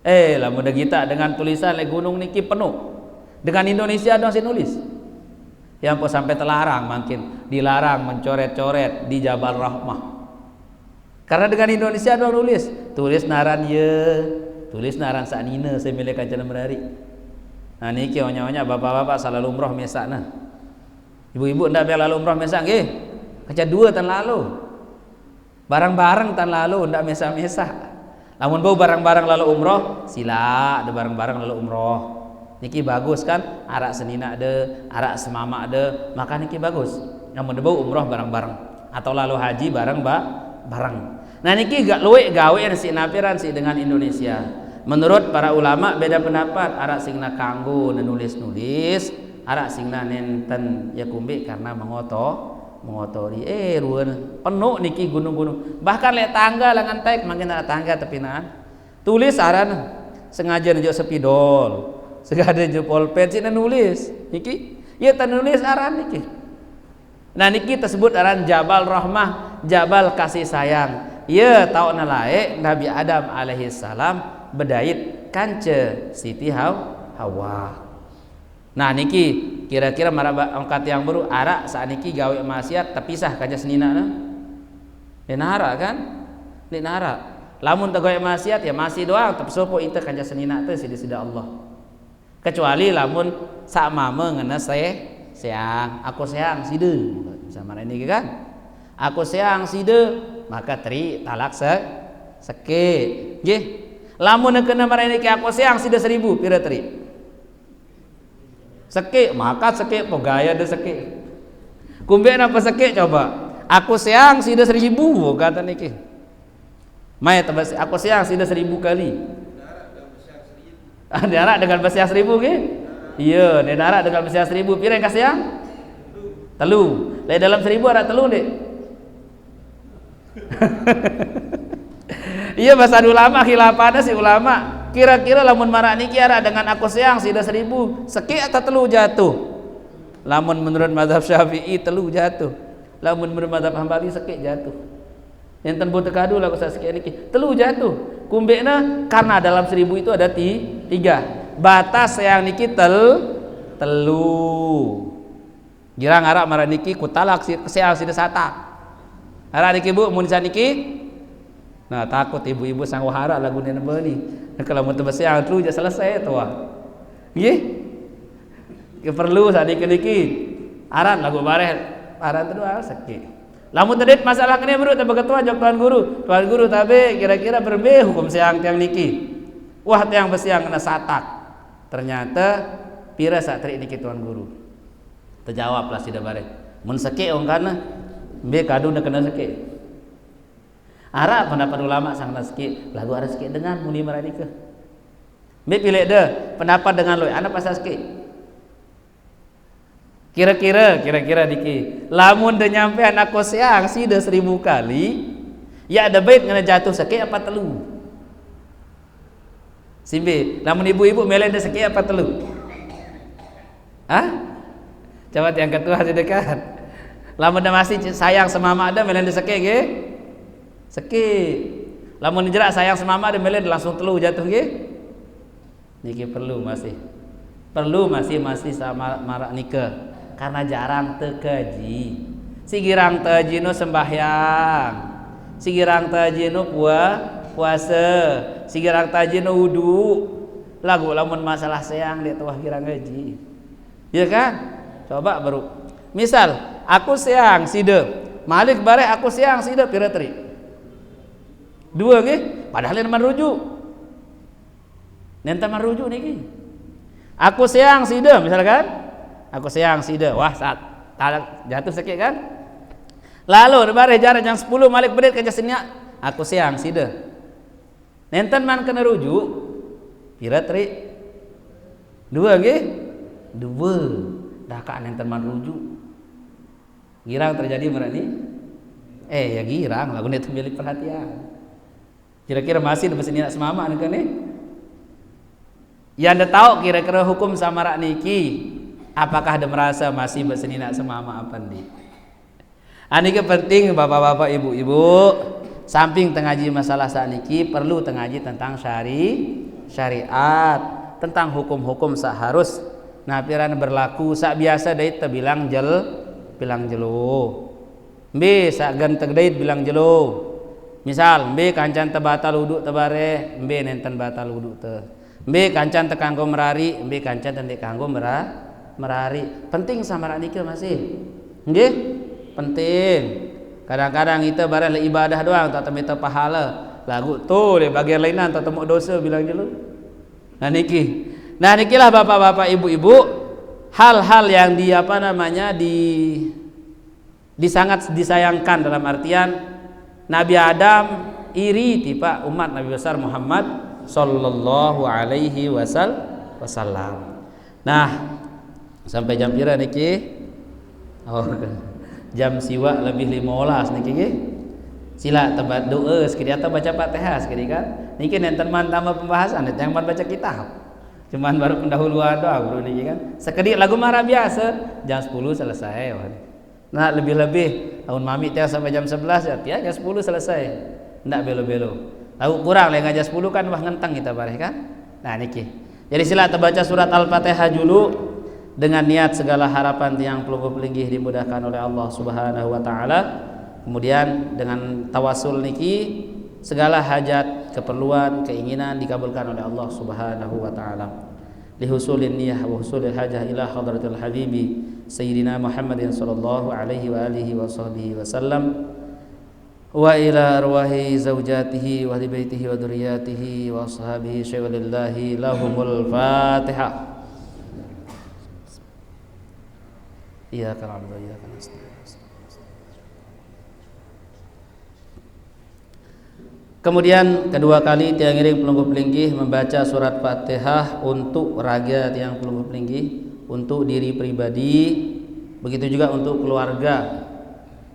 Lamun kita dengan tulisan le gunung niki penuh. Dengan Indonesia dong saya nulis. Yang po sampai terlarang mungkin dilarang mencoret-coret di Jabal Rahmah. Karena dengan Indonesia dong tulis naran ye, tulis naran sak nina saya milih kancana berari. Nah niki onya-onya bapak-bapak salah umroh mesakna. Ibu-ibu ndak bela lalu umroh mesak nggih. Kaca dua tan lalu. Barang-barang tan lalu ndak mesak-mesak. Lamun bau barang-barang lalu umroh sila ada barang-barang lalu umroh. Niki bagus kan? Arak senina de, arak semama de, maka niki bagus. Namun bau umroh barang-barang atau lalu haji barang barang. Nah niki gak luwe gawe si napiran si dengan Indonesia. Menurut para ulama beda pendapat arak singna kanggo nulis-nulis arak singna nenten ya kumbi karena mengotori ruan penuh niki gunung-gunung bahkan lihat tangga langan tek makin ada tangga tepinaan tulis aran sengaja nunjuk sepidol sengaja nunjuk pulpen sini nulis niki ya nulis aran niki. Nah niki tersebut aran Jabal Rahmah, Jabal kasih sayang. Ya tahu nalae Nabi Adam alaihissalam bedait kance Siti Hawa. Nah niki kira-kira marah angkat yang baru arak saat niki gawe maksiat terpisah kaca senina na. Denara kan? Denara. Lamun teu gawe maksiat ya masih doang tersopo itu kaca senina teh sida Allah. Kecuali lamun sak mama ngena sayang, aku sayang side. Sama ini kan? Aku sayang side maka talak seke. Nggih. Lamun kena marani niki aku siang sida 1000 pira teri. Sekik maka sekik pegaya de sekik. Kumbe napa sekik coba? Aku siang sida 1000 kata niki. Mai tebas aku siang sida 1000 kali. Darat dengan besiang 1000 nggih? Iya, di darat dengan besiang 1000 pira yang kasiang? Telu. Lai dalam 1000 ada telu dek. Iya bahasa ulama khilafana si ulama. Kira-kira lamun marak niki ara dengan aku siang sida 1000 sekik atau telu jatuh. Lamun menurut mazhab Syafi'i telu jatuh. Lamun menurut mazhab Hambali sekik jatuh. Enten bote kadu lagu sekik niki telu jatuh. Kumbekna karena dalam 1000 itu ada 3. Batas yang niki telu. Girang arak marak niki kutalak siang sida satak. Arak niki Bu mun niki. Nah takut ibu-ibu sang wahara lagu ni beli. Kalau mau tebas yang telu je selesai tu ah. Nggih. Perlu saat niki aran lagu bareh aran tu sakit. Lamun tedit masalah kene bro tebe ketua jok tuan guru. Tuan guru tabe kira-kira berbe hukum siang tiang niki. Wah tiang besiang kena satak. Ternyata pira sak trik niki tuan guru. Terjawablah sida bareh. Mun sakit ong kana be kadu na kena sakit. Ara pendapat ulama sang naski lagu ara sikit dengan muni marani ke. Be pilih deh pendapat dengan loy ana pasal sikit. Kira-kira diki. Lamun de nyampe anak siang sida 1000 kali, ya ada bait ngana jatuh sakit apa telu? Simbe, lamun ibu-ibu mele de sakit apa telu? Hah? Coba yang ketua sedekat. Lamun de masih sayang sama mama ada mele de sakit nggih? Sekik. Lamun jerak sayang semama ada meled langsung telu jatuh nggih. Niki perlu masih sama marak nikah karena jarang tekaji. Si girang taji nu sembahyang. Si girang taji nu puasa. Si girang taji nu wudu. Lagu lamun masalah sayang dia tuah girang gaji. Iya kan? Coba baru. Misal aku sayang sida. Malik bare aku sayang sida pira teri? 2 nggih, padahal yang merujuk. Nenten merujuk niki. Aku siang sida misalkan. Aku siang sida. Wah, saat talak jatuh sakit kan? Lalu bare jarak jam 10 Malik bedit ke jasnya. Aku siang sida. Nenten man kena rujuk. Pira teri? 2 nggih? 2. Dah ka nenten man rujuk. Girang terjadi berani? Ya girang lagu itu milik perhatian. Kira-kira masih di sini nak semama nih kan nih? Yang anda tahu kira-kira hukum samarak niki, apakah anda merasa masih berseni nak semama apa nih? Ini penting bapak-bapak ibu-ibu, samping tengaji masalah saat niki perlu tengaji tentang syariat, tentang hukum-hukum seharus. Nah piran berlaku sak biasa dait bilang jelo, be sak ganteng dait bilang jelo. Misal mbe kancan tebatal wuduk tebare mbe nenten batal wuduk te mbe kancan tekanggo merari mbe kancan tendek kanggo merari penting samarak niki masih nggih penting kadang-kadang kita bare ibadah doang tak temita pahala lagu tu le bagian lainan tak temu dosa bilang jelu nah nikilah bapak-bapak ibu-ibu hal-hal yang sangat disayangkan dalam artian Nabi Adam iri tipa umat Nabi besar Muhammad sallallahu alaihi wasallam. Nah, sampai jam pira niki? Oh, jam siwa lebih 15 niki nggih. Sila tebat doa sekali atau baca Fatihah sekali kan. Niki nenten man tambah pembahasan, yang man baca kitab. Cuman baru pendahuluan doang bro niki kan. Sekedip lagu marah biasa, jam 10 selesai. Nah lebih-lebih tahun mami tiap sampai jam 11 ya tiap jam 10 selesai. Ndak belo-belo. Tahu kurang lagi jam 10 kan wah ngentang kita bareh kan. Nah niki. Jadi sila terbaca surat Al-Fatihah dulu dengan niat segala harapan yang pelungguh pelinggih dimudahkan oleh Allah Subhanahu wa taala. Kemudian dengan tawasul niki segala hajat, keperluan, keinginan dikabulkan oleh Allah Subhanahu wa taala. Lihusulin niyah wa husulil hajah ila hadratil habibi Sayyidina Muhammadin sallallahu alaihi wa alihi wa sahbihi wasallam. wa ila arwahi zaujatihi wa ahli baitihi wa dzurriyyatihi wa ashabihi syai'ulillahi lahumul Fatihah. Iyyaka na'budu wa iyyaka nasta'in. Kemudian kedua kali tiang iring pelungguh pelinggih membaca surat Fatihah untuk raga tiang pelungguh pelinggih, untuk diri pribadi, begitu juga untuk keluarga.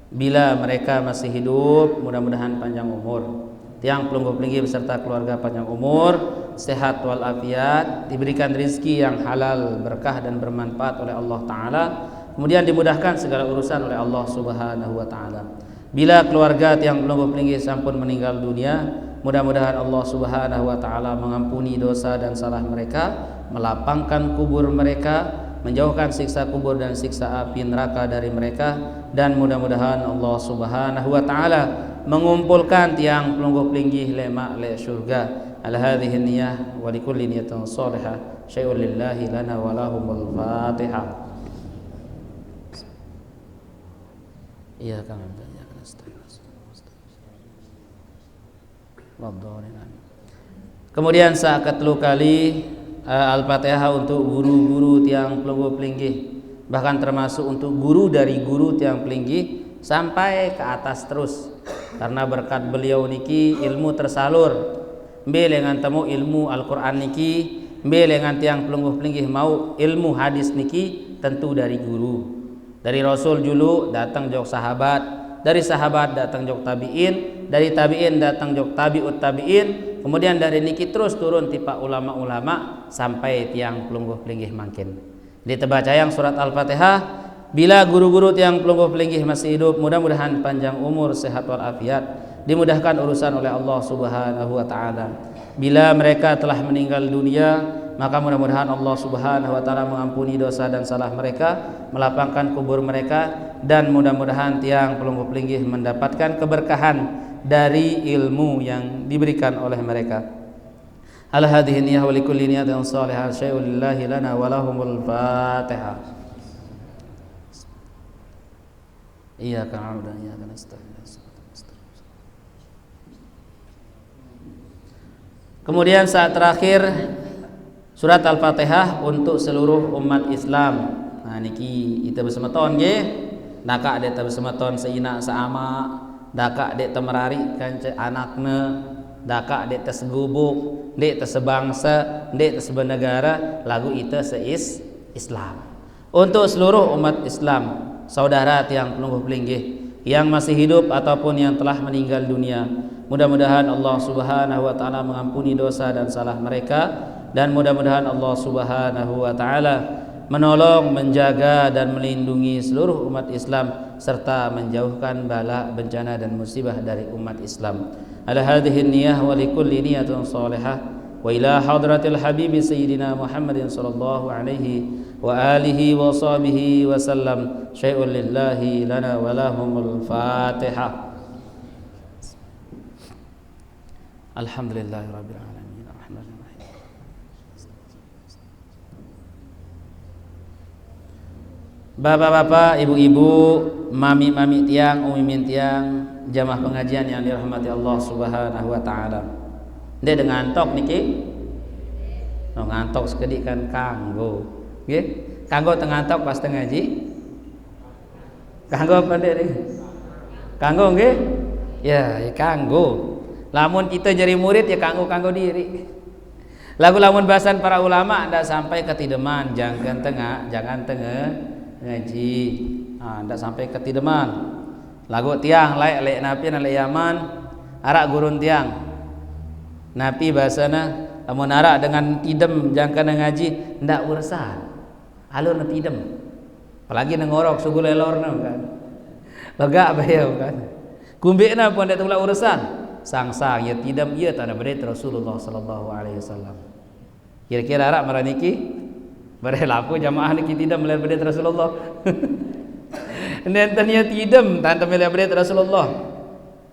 Bila mereka masih hidup, mudah-mudahan panjang umur. Tiang pelungguh pelinggih beserta keluarga panjang umur, sehat walafiat, diberikan rezeki yang halal, berkah dan bermanfaat oleh Allah Ta'ala. Kemudian dimudahkan segala urusan oleh Allah Subhanahu Wa Ta'ala. Bila keluarga tiang pelungguh pelinggih sampun meninggal dunia, mudah-mudahan Allah Subhanahu Wa Ta'ala mengampuni dosa dan salah mereka, melapangkan kubur mereka, menjauhkan siksa kubur dan siksa api neraka dari mereka, dan mudah-mudahan Allah Subhanahu Wa Ta'ala mengumpulkan tiang pelungguh pelinggih lema le surga. Ala hadhihi niyyah wa likulli niyatin shalihah syai'un lillahi lana wa lahumul Fatihah. Iya kan. Kemudian saat ketelu kali Al-Fatihah untuk guru-guru tiang pelungguh pelinggih, bahkan termasuk untuk guru dari guru tiang pelinggih sampai ke atas terus, karena berkat beliau niki ilmu tersalur. Mbe dengan temu ilmu Al-Qur'an niki, mbe dengan tiang pelungguh pelinggih mau ilmu hadis niki tentu dari guru. Dari Rasul dulu datang jok sahabat, dari sahabat datang jok tabi'in, dari tabi'in datang jok tabi'ut tabi'in, kemudian dari niki terus turun tipa ulama-ulama sampai tiang pelungguh pelinggih makin. Jadi terbaca yang surat Al-Fatihah. Bila guru-guru tiang pelungguh pelinggih masih hidup, mudah-mudahan panjang umur, sehat walafiat, dimudahkan urusan oleh Allah Subhanahu Wa Ta'ala. Bila mereka telah meninggal dunia, maka mudah-mudahan Allah Subhanahu Wa Ta'ala mengampuni dosa dan salah mereka, melapangkan kubur mereka, dan mudah-mudahan tiang pelungguh pelinggih mendapatkan keberkahan dari ilmu yang diberikan oleh mereka. Ala hadhihi niyyah wa likulli niyatin shalihah syai'un lillahi lana wa lahumul Fatihah. Iyyaka na'budu wa iyyaka nasta'in. Kemudian saat terakhir surat Al-Fatihah untuk seluruh umat Islam. Nah niki kita bersemeton nggih. Daka de bersemeton seina saama, daka de temerari kan anakna, daka de segubuk, de sebangsa, de sebenegara, lagu itu seis Islam. Untuk seluruh umat Islam, saudara tiang pelungguh pelinggih yang masih hidup ataupun yang telah meninggal dunia, mudah-mudahan Allah Subhanahu Wa Ta'ala mengampuni dosa dan salah mereka, dan mudah-mudahan Allah Subhanahu Wa Ta'ala menolong, menjaga dan melindungi seluruh umat Islam, serta menjauhkan bala, bencana dan musibah dari umat Islam. Ala hadhihi niyyah wa likulli niyatin shalihah wa ila hadratil habibi sayyidina Muhammadin sallallahu alaihi wa alihi wa sahbihi wa sallam syai'un lillahi lana wa lahumul Fatihah. Alhamdulillahi rabbil alamin. Bapak-bapak, ibu-ibu, mami-mami tiang, umi-min tiang, jamaah pengajian yang dirahmati Allah Subhanahu Wa Ta'ala. Dia dengan ngantok niki, ngantok sekedik kan kanggo, nggih? Kanggo tengantok pas ngaji. Kanggo apa deh? Kanggo nggih? Ya kanggo. Lamun kita jadi murid ya kanggo diri. Lagu-lamun bahasan para ulama ndak sampai ketideman, jangan tengah ngaji, ndak sampai ketideman. Lagu tiang lek napi na Yaman, arak gurun tiang. Napi bahasana amun arak dengan tidem jangkana ngaji ndak urusan. Alur na tidem. Apalagi nengorok sugu lelorna kan. Lega bayau kan. Kumbekna pun ndak tula urusan. Sang-sang ya tidem ieu tanda bade Rasulullah sallallahu alaihi wasallam. Kira-kira arak maraniki bare laku jamaah niki tidem melihat bade Rasulullah. Nentenya tidem tanda melihat bade Rasulullah.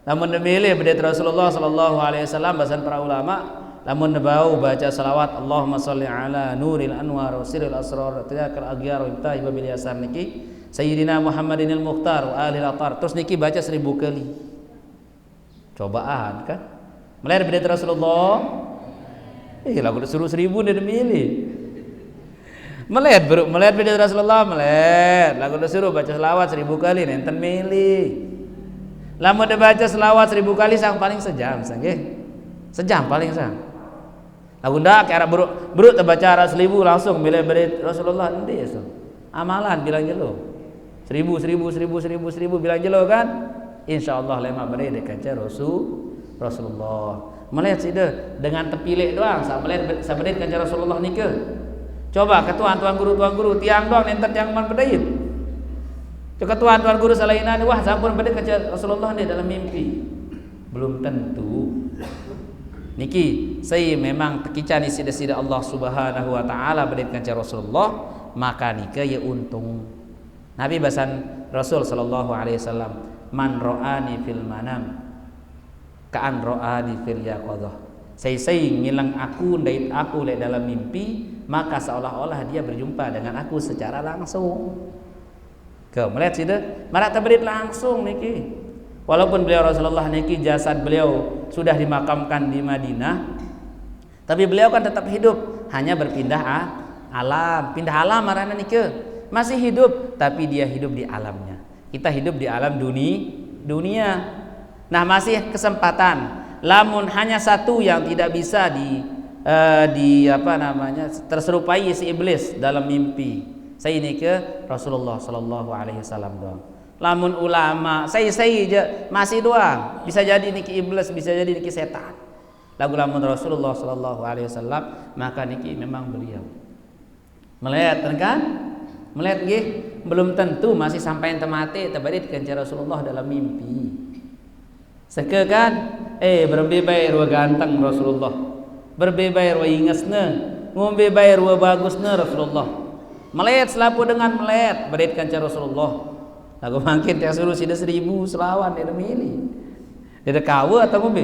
Namun memilih bade Rasulullah sallallahu alaihi wasallam bahasan para ulama, lamun nebau baca salawat Allahumma sholli ala nuril anwar wa sirril asrar tiyakal aghyar wa ibtahi bil yasar niki Sayyidina Muhammadinil Mukhtar wa alil athar, terus niki baca 1000 kali. Cobaan kan. Melihat bid'ah Rasulullah. Lagu suruh 1000 dia milih. Melihat bid'ah Rasulullah, melihat. Lagu suruh baca selawat 1000 kali nenten milih. Lama dia baca selawat 1000 kali sang paling sejam sang nggih. Sejam paling sang. Lagu ndak kayak buruk terbaca arah 1000 langsung milih bid'ah Rasulullah nanti ya. Amalan bilang jelo. 1000 bilang jelo kan. Insyaallah lema beri dekat Rasulullah. Melihat sida dengan terpilih doang, melihat sabrit kanjeng Rasulullah nika. Coba ketuan tuan guru tiang doang nenten tiang man bedayit. Coba tuan guru salainan wah sampun bedayit kanjeng Rasulullah ni dalam mimpi. Belum tentu. Niki saya memang tekicani sida-sida Allah Subhanahu wa taala bedayit kanjeng Rasulullah, maka nika ya untung. Nabi basan Rasul sallallahu alaihi wasallam, man ra'ani fil manam ka'an ra'ani fil yaqadhah. Saya ngilang aku dari aku dalam mimpi, maka seolah-olah dia berjumpa dengan aku secara langsung. Kau melihat sih deh, marak tabrid langsung niki. Walaupun beliau Rasulullah niki jasad beliau sudah dimakamkan di Madinah, tapi beliau kan tetap hidup, hanya berpindah alam, pindah alam marana niki. Masih hidup, tapi dia hidup di alamnya. Kita hidup di alam dunia. Nah, masih kesempatan. Lamun hanya satu yang tidak bisa terserupai si iblis dalam mimpi. Saya ini ke Rasulullah sallallahu alaihi wasallam doang. Lamun ulama, saya aja masih doang. Bisa jadi niki iblis, bisa jadi niki setan. Lamun Rasulullah sallallahu alaihi wasallam, maka niki memang beliau. Melihat kan? Melihat nggih, belum tentu masih sampai temate tabarit kanjeng Rasulullah dalam mimpi. Seke kan? Berbebai ruwa ganteng Rasulullah. Berbebai ruwa ingesna, ngombe bayar ruwa bagusna Rasulullah. Melihat selapu dengan melihat barit kanjeng Rasulullah. Lagu mangkin tiang suruh sida 1000 selawan dia milih. Dia kawa atau ngombe?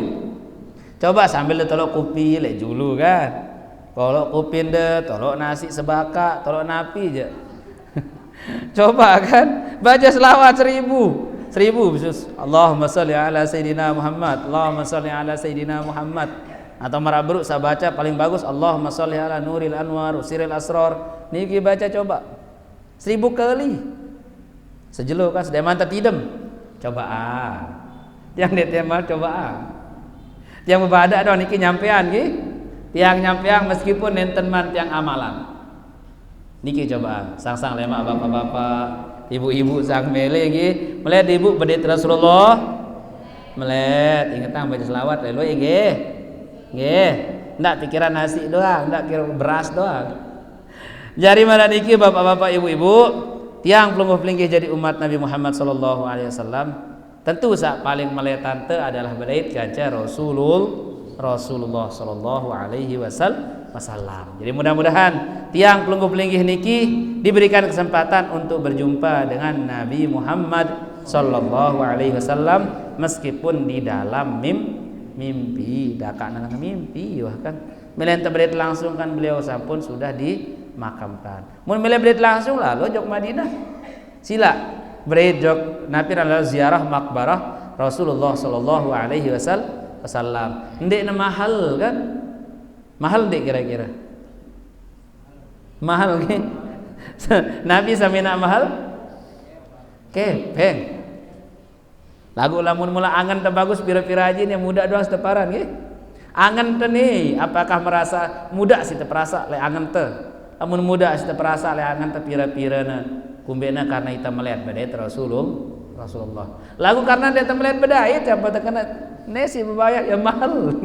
Coba sambil tolok kopi le julu kan. Kalau kopi de tolok nasi sebaka, tolok napi je. Coba kan baca selawat 1000 bisus Allahumma sholli ala Sayyidina Muhammad, Allahumma sholli ala Sayyidina Muhammad. Atau marabruk saya baca paling bagus Allahumma sholli ala Nuril Anwar Siril Asrar. Niki baca coba 1000 kali. Sejelo kan sedeman tertidem. Cobaan. Tiang detemal cobaan. Tiang berbada doang niki nyampean nggih. Tiang nyampean meskipun nenten man tiang amalan. Niki coba sang lemak bapak-bapak, ibu-ibu sang mele nggih, melihat ibu bedit Rasulullah. Melihat ingetang baca selawat lelo nggih. Nggih, ndak pikiran nasi doang, ndak kira beras doang. Jari mana niki bapak-bapak ibu-ibu, tiang pelungguh-pelingkih jadi umat Nabi Muhammad sallallahu alaihi wasallam, tentu sak paling melihat tante adalah bedit kanjeng Rasulullah sallallahu alaihi wasallam. Jadi mudah-mudahan tiang pelungguh-pelingkih niki diberikan kesempatan untuk berjumpa dengan Nabi Muhammad sallallahu alaihi wasallam meskipun di dalam mimpi, dakana mimpi kan. Melihat berit langsung kan beliau sampun sudah dimakamkan. Mun melihat berit langsung lalu jok Madinah. Sila berit jok Nabi lalu ziarah makbarah Rasulullah sallallahu alaihi wasallam. Ndek mahal kan? Mahal dek kira-kira. Mahal ke? Nabi samina mahal? Kepeng. Lagu lamun mula angan terbagus pira-pira ajin yang muda doang seteparan ke? Angan te nih, apakah merasa muda sih terperasa le angan te? Lamun muda sih terperasa le angan te pira-pira na kumbena karena kita melihat badai Rasulullah. Lagu karena dia melihat badai siapa terkena nesi bebayar yang mahal.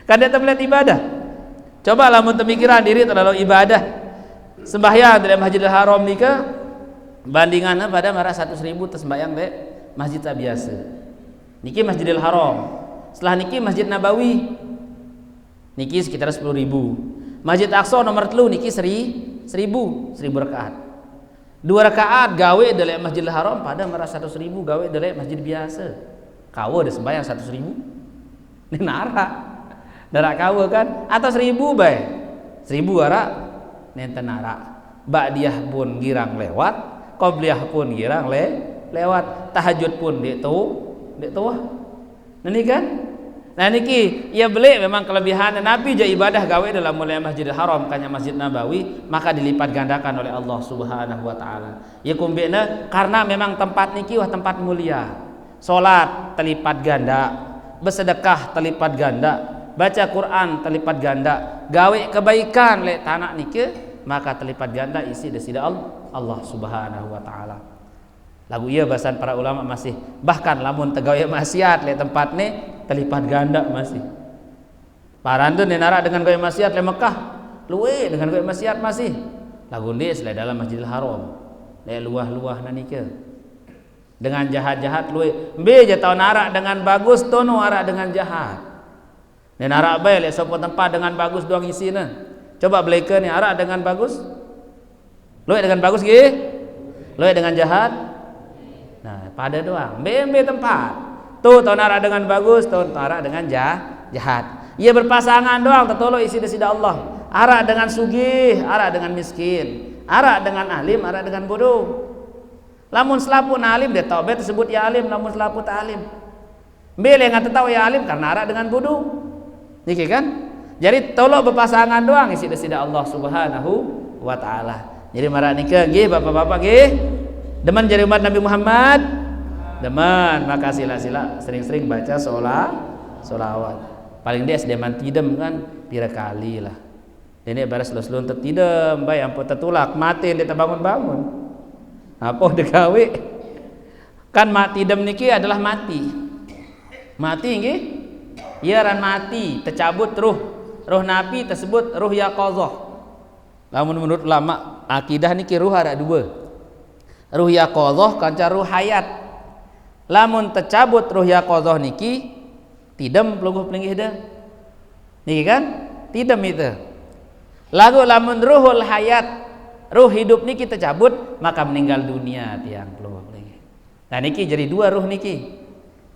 Kan dia melihat ibadah. Coba lamun pemikiran diri terlalu ibadah. Sembahyang dalam Masjidil Haram nika bandingannya pada marah 100.000 tersembahyang di masjid biasa. Niki Masjidil Haram. Setelah niki Masjid Nabawi. Niki sekitar 10.000. Masjid Aqsa nomor 3 niki 1000 rakaat. 2 rakaat gawe dalam Masjidil Haram pada marah 100.000 gawe dalam masjid biasa. Kawo ada sembahyang 100.000. Ini narak. Darak kawa kan atau 1000 bae 1000 arak nenten arak ba'diyah pun girang lewat qobliyah pun girang lewat tahajud pun dek tuh Nani kan? Nah niki ia beli memang kelebihan Nabi je ibadah gawe dalam mulai Masjidil Haram kanya Masjid Nabawi maka dilipat gandakan oleh Allah Subhanahu wa taala. Ya kumbena karena memang tempat niki wah tempat mulia. Salat terlipat ganda, bersedekah terlipat ganda, baca Quran terlipat ganda, gawe kebaikan le tanah niki maka terlipat ganda isi desida Allah Subhanahu wa taala. Lagu iya bahasan para ulama masih bahkan lamun tegawe maksiat le tempat ni terlipat ganda masih. Parantun nenara dengan gawe maksiat le Mekah, luwe dengan gawe maksiat masih. Lagu ni selain dalam Masjidil Haram, le luah-luah nanike. Dengan jahat-jahat luwe, be je tau narak dengan bagus tono arak dengan jahat. Nenara bae le sopo tempat dengan bagus doang isina. Coba beleke ni arak dengan bagus. Luwe dengan bagus ge? Luwe dengan jahat. Nah, pada doang. Be tempat. Tuh tonara dengan bagus, tonara dengan jahat. Ia berpasangan doang tertolong isi desida Allah. Arak dengan sugih, arak dengan miskin. Arak dengan alim, arak dengan bodoh. Lamun selapu na alim dia tahu tersebut ya alim, lamun selapu tak alim. Bele ngan tahu ya alim karena arak dengan bodoh. Niki kan? Jadi tolong berpasangan doang isi desida Allah Subhanahu wa taala. Jadi marak nikah nggih bapak-bapak nggih. Demen jadi umat Nabi Muhammad. Demen, maka sila-sila sering-sering baca solawat. Paling dia sedeman tidem kan pira kali lah. Ini baras selus-selun tertidem, baik ampun tertulak, mati dia terbangun-bangun. Apa degawe? Kan mati tidem niki adalah mati. Mati nggih? Iya ran mati, tercabut ruh nabi tersebut ruh yaqazah. Lamun menurut ulama akidah niki ruh ada dua. Ruh yaqazah kanca ruh hayat. Lamun tercabut ruh yaqazah niki tidem pelungguh-pelinggih dah. Niki kan? Tidem itu. Lagu lamun ruhul hayat, ruh hidup niki tercabut maka meninggal dunia tiang pelungguh-pelinggih. Nah niki jadi dua ruh niki.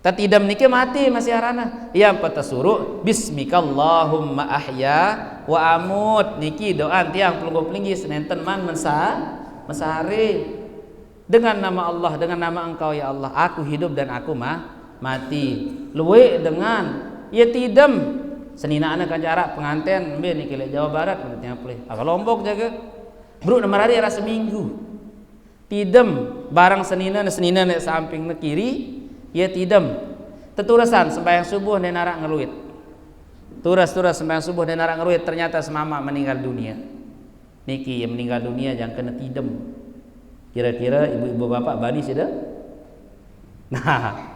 Tatidem niki mati masih arana. Yang patasuruh bismikallahumma ahya wa amut niki doa tiang pelungguh-pelinggih senenten man mensahari. Dengan nama Allah, dengan nama Engkau ya Allah, aku hidup dan aku mati. Luwe dengan ya tidem. Senina anak kancara pengantin be niki le Jawa Barat menurutnya boleh. Apa Lombok jaga. Bro nomor hari era seminggu. Tidem barang senina nek samping ne kiri, ya tidem. Teturasan sembahyang subuh ne narak ngeluit. Turas sembahyang subuh ne narak ngeluit ternyata semama meninggal dunia. Niki yang meninggal dunia jangan kena tidem. Kira-kira ibu-ibu bapak bani sudah? Nah,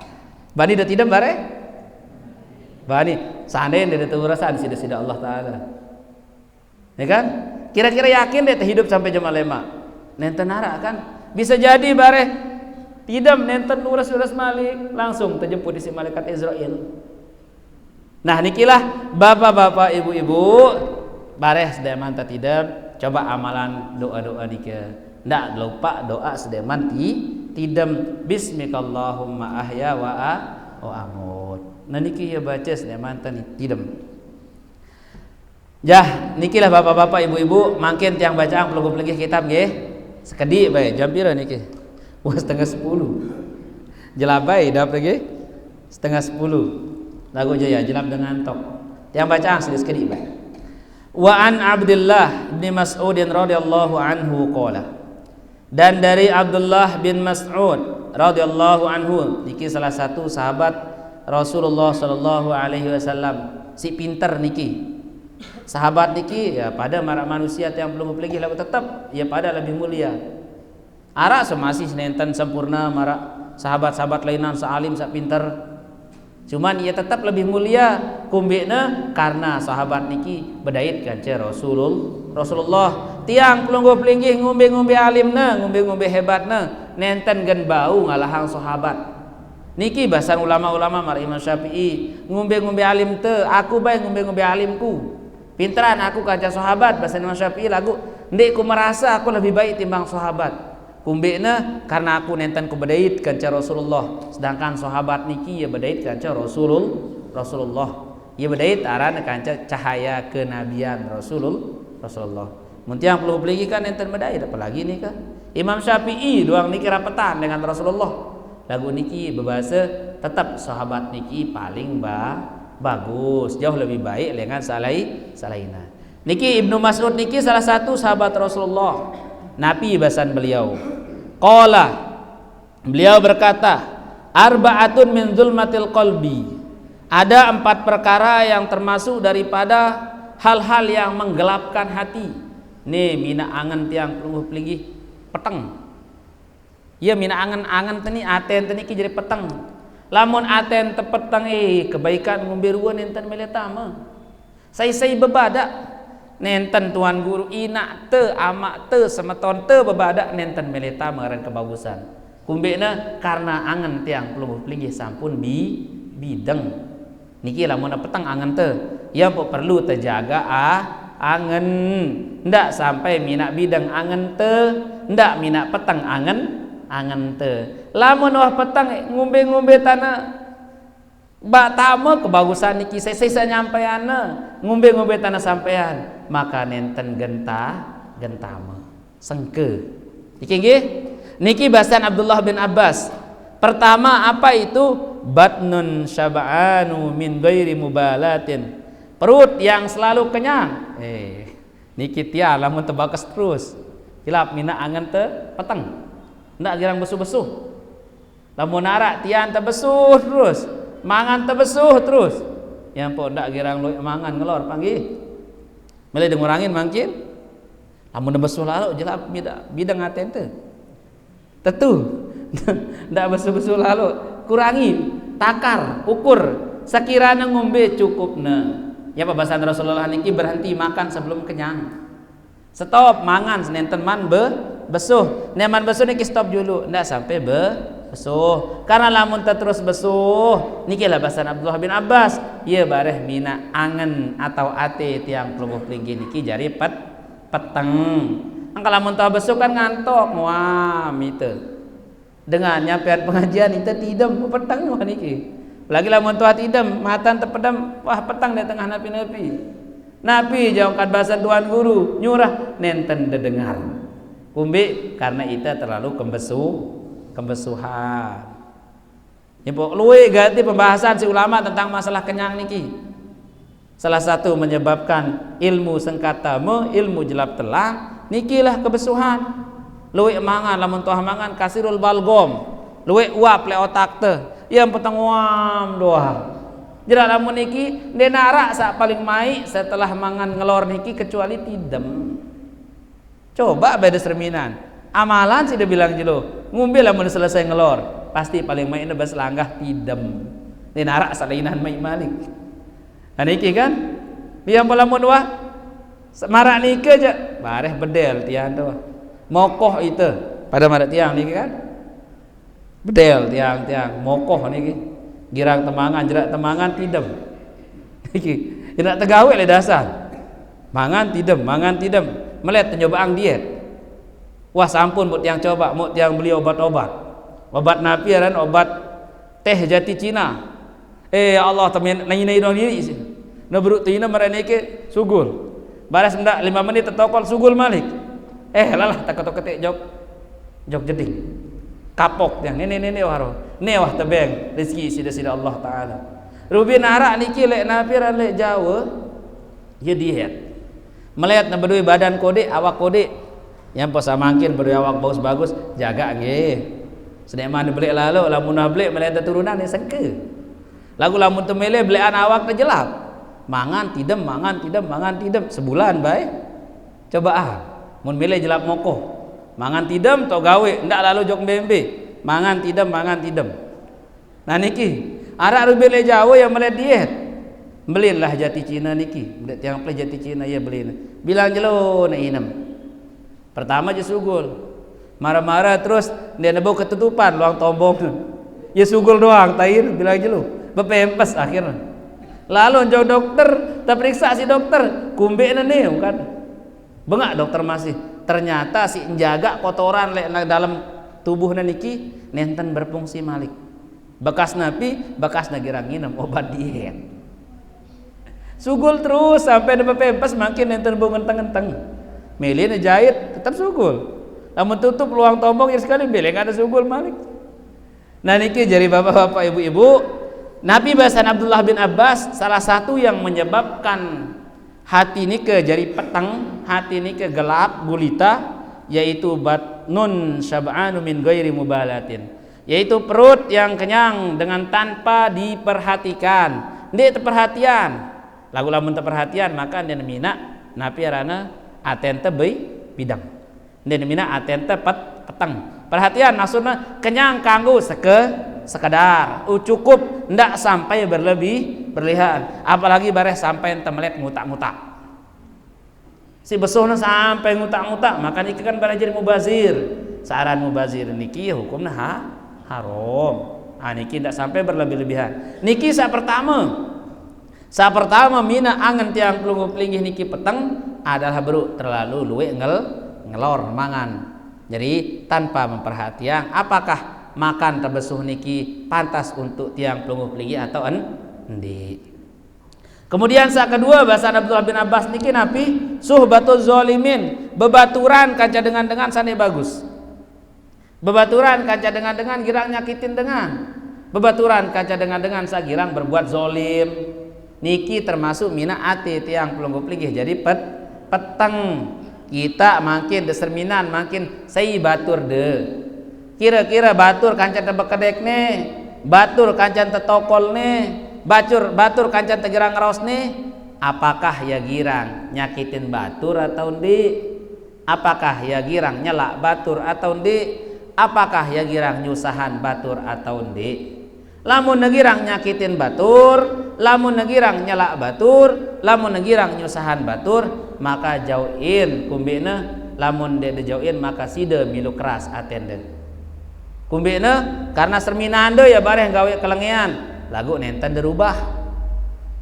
bani dah tidak bare? Bani, seandainya dia turasan sudah Allah Taala. Ya kan? Kira-kira yakin dia hidup sampai jam 5. Nenten narak kan? Bisa jadi bare tidam nenten uras malik langsung terjemput di si malaikat Israel. Nah, nikilah bapak-bapak ibu-ibu bare sedeman tidam, coba amalan doa-doa nikah. Ndak lupa doa sedeman tidem bismikallahumma ahya wa amut. Nah niki ya baca sedeman tidem. Jah nikilah bapak-bapak ibu-ibu mangkin tiang bacaan pelungguh-pelunggih kitab nggih. Sekedi bae jam pira niki? Wah 9:30. Jelabai dapat nggih? 9:30. Lagu jaya jelap dengan tok. Tiang bacaan sekedi bae. Wa an Abdullah bin Mas'ud radhiyallahu anhu qala. Dan dari Abdullah bin Mas'ud radhiyallahu anhu niki salah satu sahabat Rasulullah sallallahu alaihi wasallam si pinter niki. Sahabat niki ya pada marak manusia yang belum peligi lalu tetap ya pada lebih mulia. Ara semasih nenten sempurna marak sahabat-sahabat lainan saalim sa pinter. Cuman ia tetap lebih mulia kumbina karena sahabat niki bedait kanca Rasulullah tiang pelungguh-pelinggih ngombe-ngombe alimna, ngombe-ngombe hebatna, nenten gen bau ngalahang sahabat. Niki bahasan ulama-ulama mar Imam Syafi'i, ngombe-ngombe alim te, aku bae ngombe-ngombe alimku. Pinteran aku kanca sahabat bahasan Imam Syafi'i lagu, ndek ku merasa aku lebih baik timbang sahabat. Kumbina karena aku nenten ku bedait kanca Rasulullah, sedangkan sahabat niki ya bedait kanca Rasulullah. Ia bedait arana kanca cahaya kenabian Rasulullah. Muntiang perlu beli kan enten bedait apalagi nih kan. Imam Syafi'i doang niki rapetan dengan Rasulullah. lagu niki berbahasa tetap sahabat niki paling bagus, jauh lebih baik dengan salaina. Niki Ibnu Mas'ud niki salah satu sahabat Rasulullah. Nabi bahasan beliau. Qala, beliau berkata, arba'atun min zulmatil qalbi. Ada 4 perkara yang termasuk daripada hal-hal yang menggelapkan hati. Nih mina angan tiang pelungguh peligi peteng. Ya mina angan-angan tani aten tani ki jadi peteng. Lamun aten te peteng kebaikan ngombe ruan enten meletama. Sai bebadak nenten tuan guru ina te amak te semeton te bebadak nenten meletama ran kebagusan. Kumbena karena angan tiang pelungguh peligi sampun bideng. Niki lamun petang angen te, ya perlu terjaga angen, ndak sampai minak bidang angen te, ndak minak petang angen te. Lamun wah petang ngombe tanah, bak tama kebagusan niki saya nyampaiana, ngombe tanah sampean, maka nenten gentama, sengke. Niki bahasan Abdullah bin Abbas. Pertama apa itu? Batnun syab'anu min ghairi mubalatin. Perut yang selalu kenyang. Niki tia lamun tebakas terus. Hilap mina angan te peteng. Ndak girang besuh-besuh. Lamun arak tian tebesuh terus. Mangan tebesuh terus. Yang po ndak girang lu mangan ngelor panggih. Mele ngurangin mangkin. Lamun besuh lalu jelap bidang aten te. Tentu ndak besuh-besuh lalu kurangi takar ukur sekiranya ngombe cukupna. Ya pembahasan Rasulullah niki berhenti makan sebelum kenyang. Stop mangan senenten man besuh. Neman besuh niki stop dulu ndak sampai besuh. Karena lamun terus besuh niki lah bahasan Abdullah bin Abbas. Ieu bareh mina angen atau ate tiang pelungguh pelinggi niki jari peteng. Angka lamun tau besuh kan ngantok. Wah mite. Dengan nyampean pengajian itu tidam petang wah niki. Lagi lamun tuah tidam matan tepedam wah petang di tengah napi-napi. Napi jauhkan bahasan tuan guru nyurah nenten dedengar. Kumbi karena itu terlalu kembesuhan. Ya pok luwe ganti pembahasan si ulama tentang masalah kenyang niki. Salah satu menyebabkan ilmu sengkata ilmu jelap telah nikilah kebesuhan. Luwe mangan lamun tuah mangan kasirul balgom. Luwe uap le otak teh. Yang petang wam doang. Jadi lamun niki denara sak paling mai setelah mangan ngelor niki kecuali tidem. Coba beda serminan. Amalan sih dia bilang jelo. Ngombe lamun selesai ngelor, pasti paling mai bas langgah tidem. Denara salainan mai malik. Nah niki kan biang lamun wah marak niki aja bareh bedel tian tuh. Mokoh itu pada marat tiang niki kan bedel tiang mokoh niki girang temangan jerak temangan tidem niki tidak tegawe le dasar mangan tidem melet penyobaan diet. Wah sampun buat yang coba mau yang beli obat napi dan obat teh jati Cina. Ya Allah temen nai dong diri sih na beruk tina mereneke sugul baras ndak 5 menit tetokol sugul malik. Lalah takut-takut jok jeding kapok yang ini waro wah tebeng rezeki sida Allah taala. Rubi nara niki lek napiran lek Jawa ye diet. Melihat na berdui badan kode awak kode yang posa mangkin berdui awak bagus jaga nggih. Sedeman beli lalu lamun beli melihat turunan ni sengke. Lagu lamun temele belian awak teh jelap. Mangan tidem sebulan bae. Coba mun milih jelap mokoh mangan tidem to gawe ndak lalu jok bembe mangan tidem. Nah niki arak rubele Jawa yang melihat diet belinlah jati Cina niki yang play jati Cina ya belin bilang jelo na inem pertama je sugul marah-marah terus dia nebau ketutupan luang tombong ya sugul doang tair bilang jelo bepempes akhirnya lalu jauh dokter terperiksa si dokter kumbe nih kan bengak dokter masih ternyata si menjaga kotoran lek dalam tubuhna niki nenten berfungsi malik bekas napi bekas girang nginem obat diet sugul terus sampai ada pempes makin nenten bau ngenteng milih jahit tetap sugul lamun tutup luang tombong ya sekali beleng ada sugul malik Nah niki jadi bapak-bapak ibu-ibu, Nabi bahasan Abdullah bin Abbas salah satu yang menyebabkan hati ini ke jadi peteng, hati ini ke gelap gulita, yaitu batnun syab'anu min ghairi mubalatin, yaitu perut yang kenyang dengan tanpa diperhatikan. Ndek perhatian, lagu lamun perhatian maka ndek mina napi arana aten teh bidang, ndek mina aten teh peteng. Perhatian maksudnya kenyang kanggo sekedar cukup, ndak sampai berlebihan, apalagi bareh sampai temelet ngutak-ngutak. Si besohna sampai ngutak-ngutak, maka niki kan bareh jadi mubazir. Saran mubazir niki hukumna haram. Niki ndak sampai berlebih-lebihan. Niki saat pertama mina angen tiang pelungguh pelinggih niki peteng adalah beru terlalu luwe ngelor mangan. Jadi tanpa memperhatikan apakah makan tebesuh niki pantas untuk tiang pelungguh pelinggih atau endi. Kemudian saat kedua bahasa Abdullah bin Abbas niki napi suhbatul zalimin, bebaturan kaca dengan sane bagus. Bebaturan kaca dengan girang nyakitin dengan. Bebaturan kaca dengan sagirang berbuat zolim. Niki termasuk mina ati tiang pelungguh pelinggih jadi peteng. Kita makin deserminan makin sei batur de. Kira-kira batur kancan tebekedek ne, batur kancan tetokol ne, batur kancan tegirang raos ne. Apakah ya girang nyakitin batur atau ndi? Apakah ya girang nyelak batur atau ndi? Apakah ya girang nyusahan batur atau ndi? Lamun negirang nyakitin batur, lamun negirang nyelak batur, lamun negirang nyusahan batur, maka jauhin kumbina. Lamun de jauhin maka side milu keras atende kumbina, karena serminande ya bareh gawe kelengian lagu nenten derubah.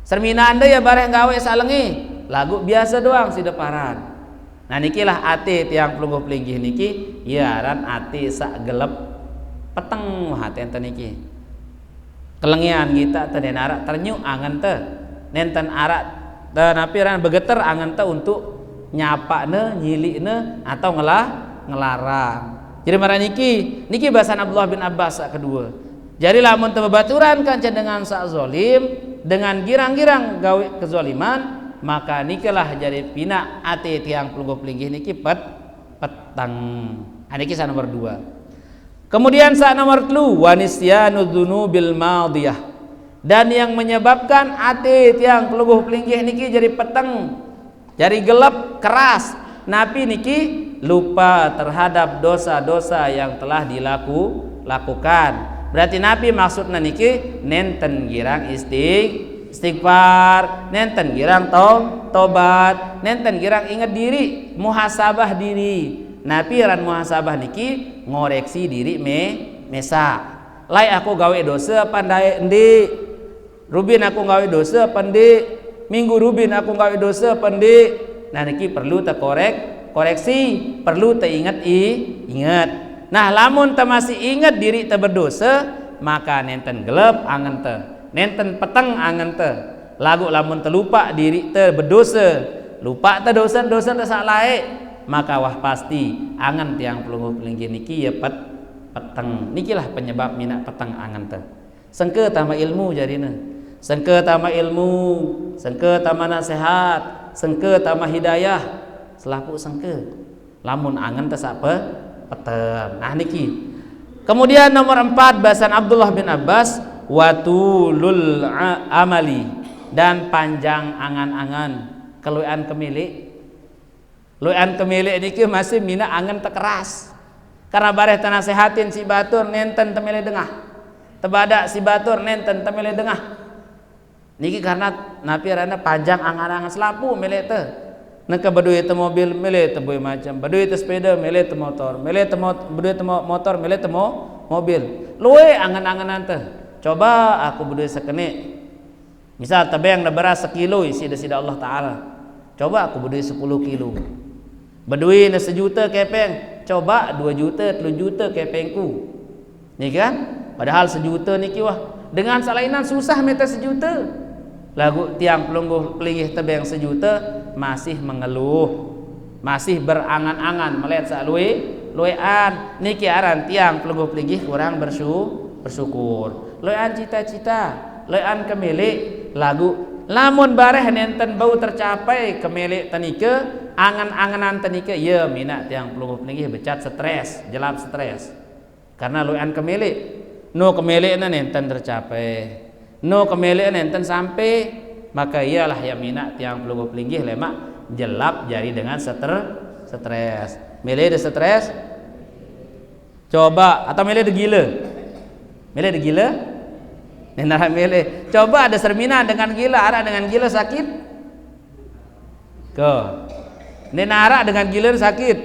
Serminande ya bareh gawe salengi lagu biasa doang si deparan. Nah nikilah ati tiang pelungguh pelinggih niki yaran ati sak gelep peteng hati enten niki. Kelengian kita teh den arak ternyuk angen teh nenten arak teh napiran begeter angen teh untuk nyapane nyilikne atau ngelarang. Jadi marah niki bahasan Abdullah bin Abbas sak kedua. Jadi lamun teu babaturan kanca dengan sak zalim, dengan girang-girang gawe kezaliman, maka nikilah jadi pina ati tiang pelungguh pelinggih niki petang. Niki nomor 2. Kemudian saat nomor 3 wanisyanu dzunubil madiyah, dan yang menyebabkan ati tiang pelungguh pelinggih niki jadi peteng, jadi gelap keras, napi niki lupa terhadap dosa-dosa yang telah dilakukan. Berarti napi maksudna niki nenten girang istighfar, nenten girang tobat, nenten girang ingat diri, muhasabah diri. Napi ran muhasabah niki ngoreksi diri mesa. Lai aku gawe dosa pandai endi? Rubin aku gawe dosa pandi? Minggu Rubin aku gawe dosa pandi? Nah niki perlu koreksi, perlu ingat. Nah lamun teu masih ingat diri teu berdosa, maka nenten gelep angen teu, nenten peteng angen teu. Lagu lamun teu lupa diri teu berdosa, lupa teu dosa teu salae, maka wah pasti angen tiang pelungguh pelinggih niki ya peteng. Nikilah penyebab mina peteng angen teh. Sengke tambah ilmu jarina, sengke tambah ilmu, sengke tambah nasihat, sengke tambah hidayah, selaku sengke lamun angen teh sak peteng. Nah niki. Kemudian nomor 4 bahasan Abdullah bin Abbas watulul amali, dan panjang angan-angan, keluan kemilik. Luan kemilik niki masih mina angen tekeras, karena bareh tanasehatin si batur nenten temile dengah, tebada si batur nenten temile dengah. Niki karena napi rana panjang angan-angan selapu milih teh. Neke beduit teh mobil milih teh boy macam, beduit teh sepeda milih teh motor, beduit teh motor milih teh mobil. Luwe angan-anganan teh. Coba aku beduit sekene. Misal tebeng da beras sekilo isi da Allah Taala. Coba aku beduit 10 kilo. Beduit 1 juta kepeng, coba 2 juta, 3 juta kepengku. Nih kan? Padahal 1 juta niki wah, dengan salainan susah minta 1 juta. Lagu tiang pelungguh pelinggih tebeng 1 juta masih mengeluh, masih berangan-angan melihat sak luwean. Niki aran tiang pelungguh pelinggih kurang bersyukur. Loean cita-cita, loean kemilik lagu. Lamun bareh nenten bau tercapai kemilik tenike, angan-anganan tenike, ya mina tiang pelungguh peningih becat stres, jelap stres. Karena loean kemilik, no kemilik nenten tercapai, no kemilik nenten sampai, maka iyalah ya mina tiang pelungguh peningih lemak jelap jadi dengan stres. Milih de stres, coba atau milih de gila, milih de gila. Nena milih, coba ada sermina dengan gila, ara dengan gila sakit. Ke, nena ara dengan gila sakit.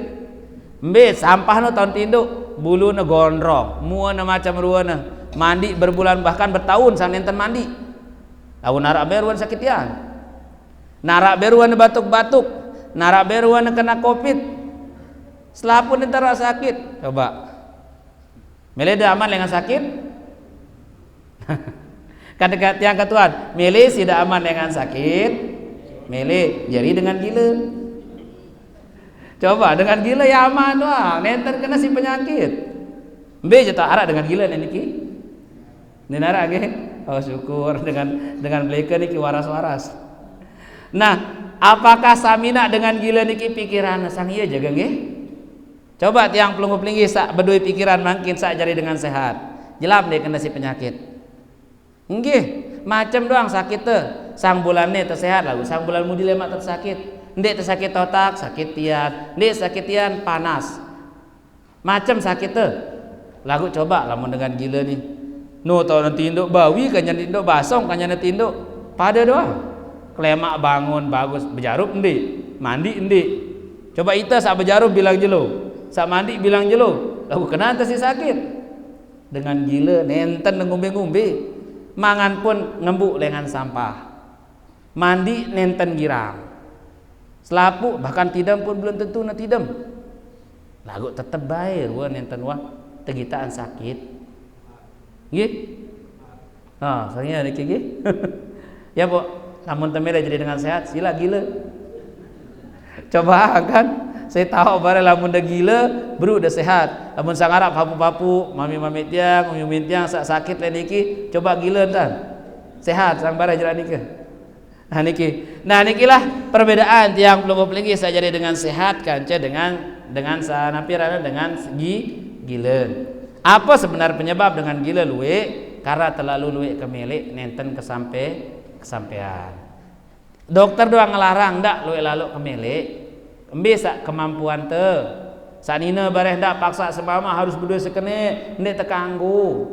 Mbe sampah no tahun tinduk, bulu no gondrong, mua no macam ruana, mandi berbulan bahkan bertahun sang nenten mandi. Tahun ara beruan sakit ya, nara beruan batuk-batuk, nara beruan kena covid, selapun nenten sakit. Coba, milih de aman dengan sakit. Kata yang ketuan, milih tidak aman dengan sakit, milih jadi dengan gila. Coba dengan gila ya aman doang, nenter kena si penyakit. Mbe jata arak dengan gila niki. Nenara ge. Oh syukur dengan bleke niki waras-waras. Nah, apakah samina dengan gila niki pikiran sang iya jaga nggih? Coba tiang pelungguh-pelinggi sak bedui pikiran makin sak jari dengan sehat. Jelap deh kena si penyakit. Nggih, macam doang sakit teh. Sang bulannya tersehat lagu, sang bulan mudi lemak tersakit. Ndek tersakit otak, sakit tian. Ndek sakit tian panas. Macam sakit teh. Lagu coba lamun dengan gila nih. No tau nanti induk bawi kanya induk basong kanya nanti induk. Pada doang. Klemak bangun bagus, bejarup ndek, mandi ndek. Coba ita sak bejarup bilang jelo, sak mandi bilang jelo. Lagu kenapa sih sakit? Dengan gila nenten ngombe-ngombe. Mangan pun ngembuk dengan sampah, mandi nenten girang, selapu bahkan tidam pun belum tentu na tidam. Lagu tetep baik ruan nenten wah tegitaan sakit. Nggih. Nah, soalnya niki nggih. Ya, Bu. Namun temele jadi dengan sehat sila gila. Coba kan saya tahu bare lamun dah gila bro udah sehat. Lamun sang Arab papu-papu mami-mami tiang umi tiang sakit le niki coba gila entan sehat sang bare jalan niki. Nah nikilah perbedaan tiang pelungguh-pelinggi saya jadi dengan sehat kanca dengan sanapirana dengan gila. Apa sebenarnya penyebab dengan gila luwe? Karena terlalu luwe kemilik nenten kesampean. Dokter doang ngelarang ndak luwe lalu kemilik. Bisa kemampuan te sanina bareh ndak paksa semama harus berdua sekene ndek tekanggu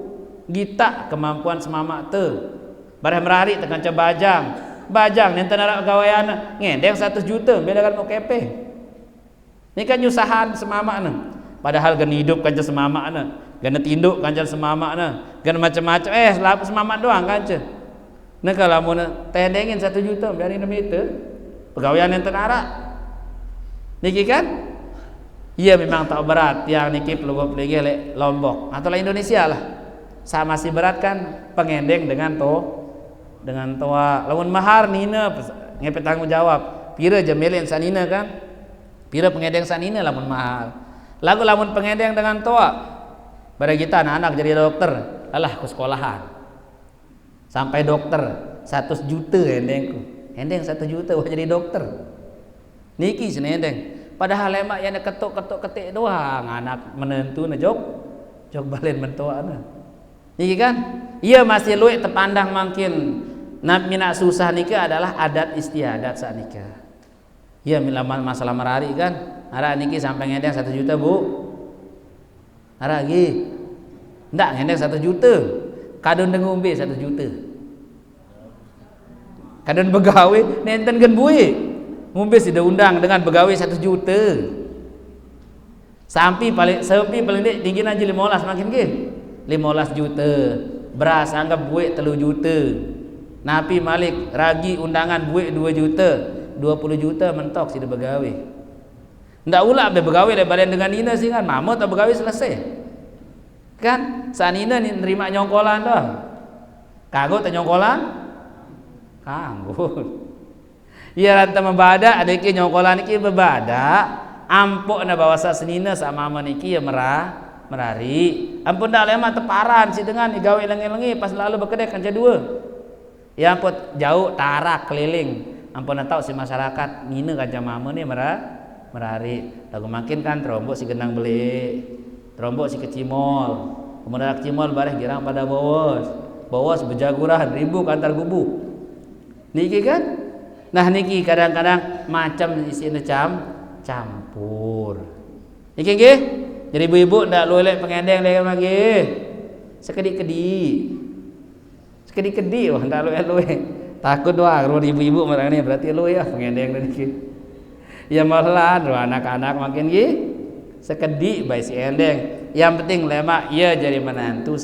gita kemampuan semama te bareh merari tekan bajang nenten arak gawean ngendeng 100 juta beda kan mau kepe ini kan nyusahan semama ne padahal gan hidup kanca semama ne gan tinduk kanca semama ne gan macam-macam selap semama doang kanca nah kalau mau tendengin 1 juta dari demi itu pegawaian nenten arak niki kan, iya memang tak berat yang niki pelungguh-pelinggi le Lombok atau Indonesia lah, sama si berat kan pengendeng dengan toa, lamun mahar nina ngepet tanggung jawab, pira jamelin sanina kan, pira pengendeng sanina lamun mahar, lamun pengendeng dengan toa, pada kita anak-anak jadi dokter, alah ke sekolahan, sampai dokter 100 juta endeng 1 juta wah jadi dokter. Niki senendeng. Padahal lemak yang ketuk ketik doang anak menentu na jog balen mentoa na. Niki kan? Iya masih luwek terpandang makin mina susah nikah adalah adat istiadat saat nikah. Iya mila masalah merari kan. Ara niki sampai ngedeng 1 juta, Bu. Ara lagi. Ndak ngedeng 1 juta. Kadon dengombe 1 juta. Kadon begawe nenten gen buih. Ngombe sudah undang dengan pegawai 1 juta. Sampai paling tinggi aja 15 makin ke 15 juta. Beras anggap buik 3 juta. Napi Malik ragi undangan buik 2 juta. 20 juta mentok sudah pegawai. Ndak ulah be pegawai le balen dengan Nina sih kan. Mama tak pegawai selesai. Kan sanina ni nerima nyongkolan doang. Kagok tak nyongkolan? Kanggo. Iya ranta membada ada iki nyongkolan iki bebada ampuk na bawasa senina sama mama niki ya merari ampun dak lema teparan si dengan gawe lengi-lengi pas lalu bekedek kanca dua. Ya ampun jauh tarak keliling. Ampun tahu si masyarakat ngine kanca mama ni merari. Lagu makin kan terombok si genang beli. Terombok si kecimol. Kemudian kecimol bareh girang pada bawos bejaguran ribu kantar gubuk. Niki kan? Nah niki kadang-kadang macam isi campur. Niki nggih? Jadi ibu-ibu ndak luelek pengendeng lagi. Sekedi-kedi wah ndak luelek. Takut doang kalau ibu-ibu marang ni berarti lu ya pengendeng niki. Ya malah anak-anak makin sekedi bae si endeng. Yang penting lemak ia jadi menantu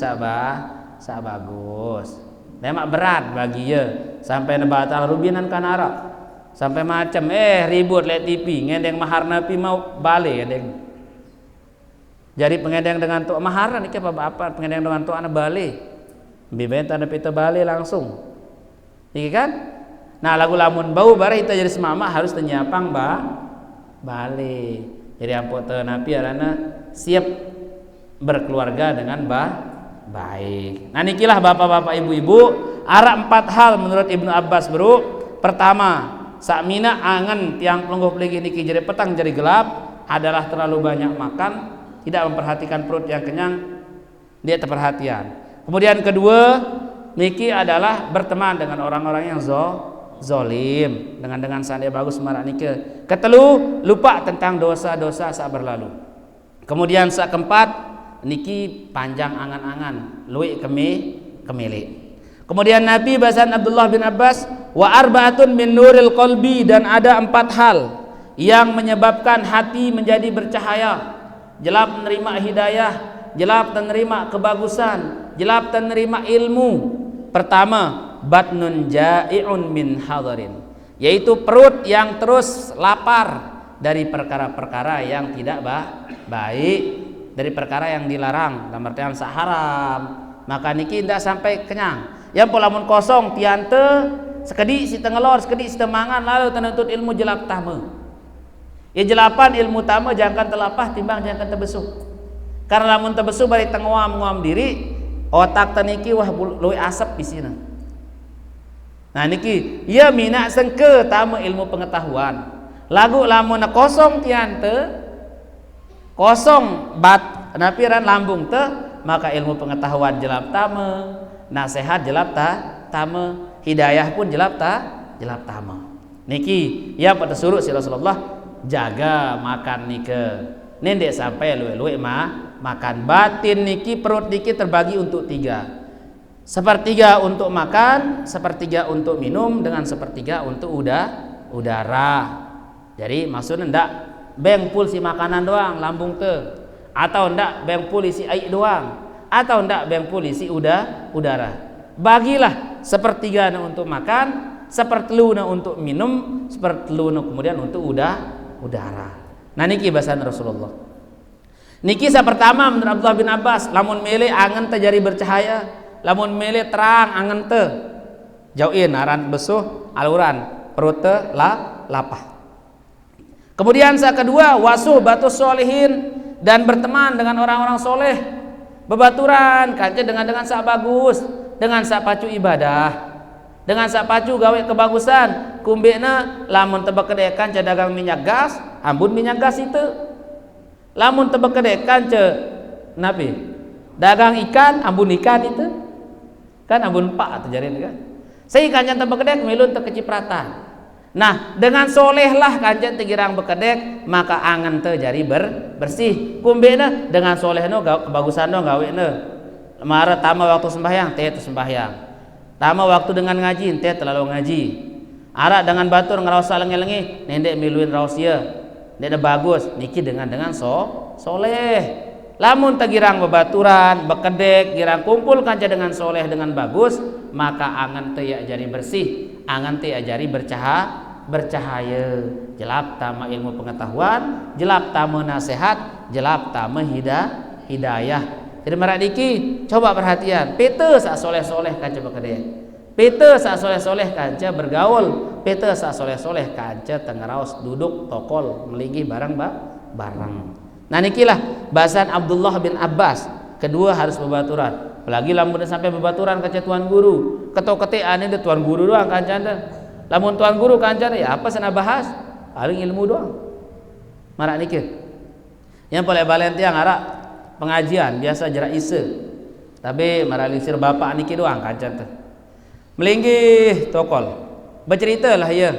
bagus. Lemak berat bagi ia sampai nebatal rubinan kanara. Sampai macam ribut lihat TV ngendeng mahar napi mau balik endeng. Jadi pengendeng dengan tua mahar niki apa pengendeng dengan tua anak balik. Bibenta anak pita balik langsung. Iki kan? Nah lagu lamun bau bare kita jadi semama harus tenyiapang balik. Jadi ampun napi arana siap berkeluarga dengan baik. Nah nikilah bapak-bapak ibu-ibu ada 4 hal menurut Ibnu Abbas bro. Pertama, sakmina angen tiang pelungguh peligi niki jadi petang jadi gelap adalah terlalu banyak makan, tidak memperhatikan perut yang kenyang, dia terperhatian. Kemudian kedua, niki adalah berteman dengan orang-orang yang zolim dengan sandia bagus marak nike. Ketelu, lupa tentang dosa-dosa saat berlalu. Kemudian saat keempat, niki panjang angan-angan luwih kemili. Kemudian Nabi bahasan Abdullah bin Abbas wa arba'atun min nuril qalbi, dan ada 4 hal yang menyebabkan hati menjadi bercahaya, jelap menerima hidayah, jelap menerima kebagusan, jelap menerima ilmu. Pertama, batnun ja'i'un min hadarin, yaitu perut yang terus lapar dari perkara-perkara yang tidak baik, dari perkara yang dilarang dalam artian haram, maka niki tidak sampai kenyang. Yang polamun kosong tiante sekedi si tengelor sekedi si temangan lalu tenutut ilmu jelap tama. Ya jelapan ilmu tama jangan telapah timbang jangan tebesuh. Karena lamun tebesuh bari tenguam diri otak teniki wah luwih asap di sini. Nah niki ia mina sengke tama ilmu pengetahuan. Lagu lamun kosong tiante kosong bat napiran lambung teh maka ilmu pengetahuan jelap tama, nasihat jelap tama, hidayah pun jelap tama. Niki ya pada suruh si Rasulullah jaga makan nike. Nendek sampai luwe-luwe makan. Batin niki perut niki terbagi untuk 3. Sepertiga untuk makan, sepertiga untuk minum, dengan sepertiga untuk udara. Jadi maksudnya ndak bengpul si makanan doang lambung te, atau ndak bengpul isi air doang, atau ndak bengpul isi udara. Bagilah sepertiga untuk makan, seperteluna untuk minum, seperteluna kemudian untuk udara. Nah niki bahasan Rasulullah. Niki sa pertama menurut Abdullah bin Abbas, lamun mele angen teh jari bercahaya, lamun mele terang angen teh jauhin aran besuh aluran perut teh lapah. Kemudian yang kedua, wasuh batu solihin, dan berteman dengan orang-orang soleh, bebaturan kanca dengan sak bagus, dengan sak pacu ibadah, dengan sak pacu gawe kebagusan. Kumbena lamun tebekedekan ca dagang minyak gas, ambun minyak gas itu. Lamun tebekedekan ca napi dagang ikan, ambun ikan itu. Kan ambun pak terjadi kan. Saya kanca tebekedek milun teu kecipratan. Nah dengan solehlah kanjeng tegirang bekedek maka angen teh jari bersih. Kumbena dengan solehno kebagusanno gawena. Mara tama waktu sembahyang teh sembahyang. Tama waktu dengan ngaji teh terlalu ngaji. Ara dengan batur ngaraos lengi-lengi nendek miluin raos ieu. Nendek bagus niki dengan soleh. Lamun tegirang bebaturan bekedek girang kumpul kanca dengan soleh dengan bagus maka angen teh ya jari bersih, angen teh ya jari bercahaya, jelap tama ilmu pengetahuan, jelap tama nasihat, jelap tama hidayah. Jadi maradiki coba perhatian, pete sak soleh-soleh kanca bekedek, pete sak soleh-soleh kanca bergaul, pete sak soleh-soleh kanca tengaraos duduk tokol melinggih barang. Nah nikilah bahasan Abdullah bin Abbas kedua harus bebaturan. Apalagi lamun sampai bebaturan ke tuan guru, ketok-ketekan itu tuan guru doang kancan teh. Lamun tuan guru kancan ya apa sana bahas? Paling ilmu doang. Marak nikah. Yang paling balen tiang arak pengajian biasa jarak ise. Tapi marak lisir bapak nikah doang kancan teh. Melinggih tokol. Bercerita lah ya.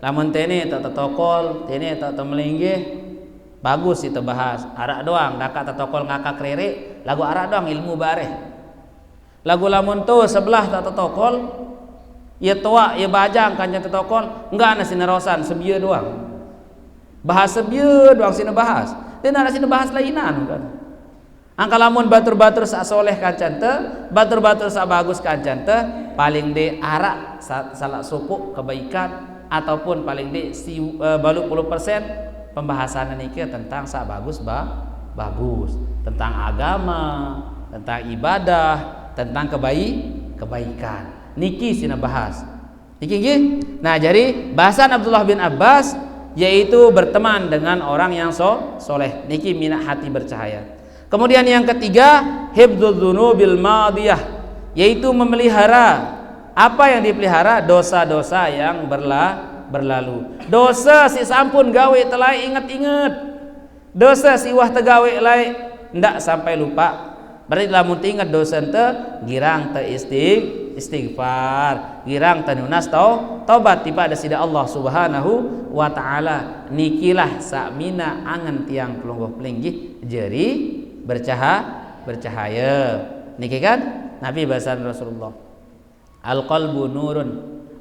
Lamun tene tak tokol, tene tak melinggih. Bagus itu bahas. Arak doang, dakak tetokol ngakak rere, lagu arak doang ilmu bareh. Lagu lamun tu sebelah tak tetokol, ya tua, ya bajang kanjang tetokol, enggak ada sinerosan, sebieu doang. Bahas sebieu doang sine bahas. Dan ada sine bahas lainan kan. Angka lamun batur-batur sa soleh kancan teh, batur-batur sa bagus kancan teh, paling de arak salah suku kebaikan ataupun paling de si balu 10% pembahasan nikah tentang sa bagus bagus, tentang agama, tentang ibadah, tentang kebaikan. Niki sina bahas. Niki nggih. Nah, jadi bahasan Abdullah bin Abbas yaitu berteman dengan orang yang soleh. Niki minat hati bercahaya. Kemudian yang ketiga, hifdzuz dzunubil madiyah, yaitu memelihara apa yang dipelihara, dosa-dosa yang berlalu. Dosa si sampun gawe telai inget-inget. Dosa si wah tegawe lai ndak sampai lupa. Berarti lamun ingat dosa ente girang te istighfar, girang te nunas taubat tiba ada sida Allah Subhanahu wa taala. Nikilah sakmina angen tiang pelungguh pelinggih jeri bercahaya. Niki kan Nabi bahasan Rasulullah. Al-qalbu nurun.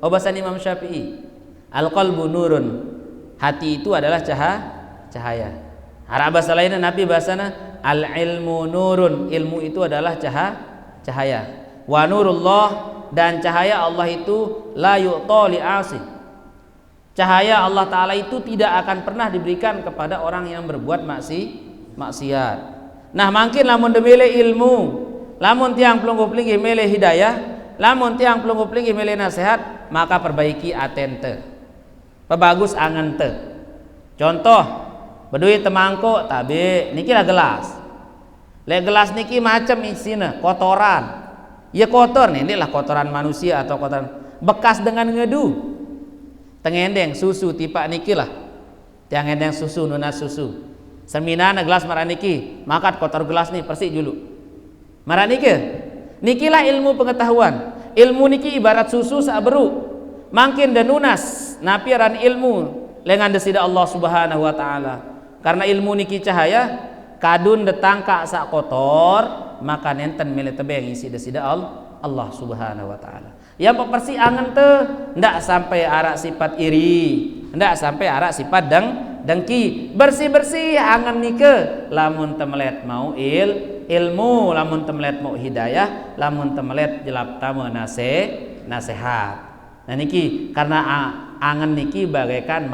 Oh bahasan Imam Syafi'i. Al-qalbu nurun. Hati itu adalah cahaya. Arab bahasa lainnya Nabi bahasana al-ilmu nurun. Ilmu itu adalah cahaya. Wa nurullah, dan cahaya Allah itu la yu'ta li'asi. Cahaya Allah Ta'ala itu tidak akan pernah diberikan kepada orang yang berbuat maksiat. Nah makin lamun demile ilmu, lamun tiang pelungguh pelinggih mele hidayah, lamun tiang pelungguh pelinggih mele nasihat, maka perbaiki atente. Pebagus angen te. Contoh, beduit temangko tabe niki lah gelas. Le gelas niki macam isina kotoran. Ya kotor nih, inilah kotoran manusia atau kotoran bekas dengan ngedu. Tengendeng susu tipak niki lah. Tiang endeng susu nunas susu. Seminana gelas marah niki, maka kotor gelas nih persik dulu. Marah niki. Nikilah ilmu pengetahuan. Ilmu niki ibarat susu saberu. Makin dan nunas napiran ilmu lengan desida Allah Subhanahu wa taala. Karena ilmu niki cahaya, kadun detangka sak kotor, maka nenten mele tebeng isi desida Allah Subhanahu wa taala. Yang pepersi angen teh ndak sampai arak sifat iri, ndak sampai arak sifat dengki. Bersih-bersih angen nike, lamun temelet mau ilmu, lamun temelet mau hidayah, lamun temelet jelap tamu nasihat. Nah niki karena angen niki bagaikan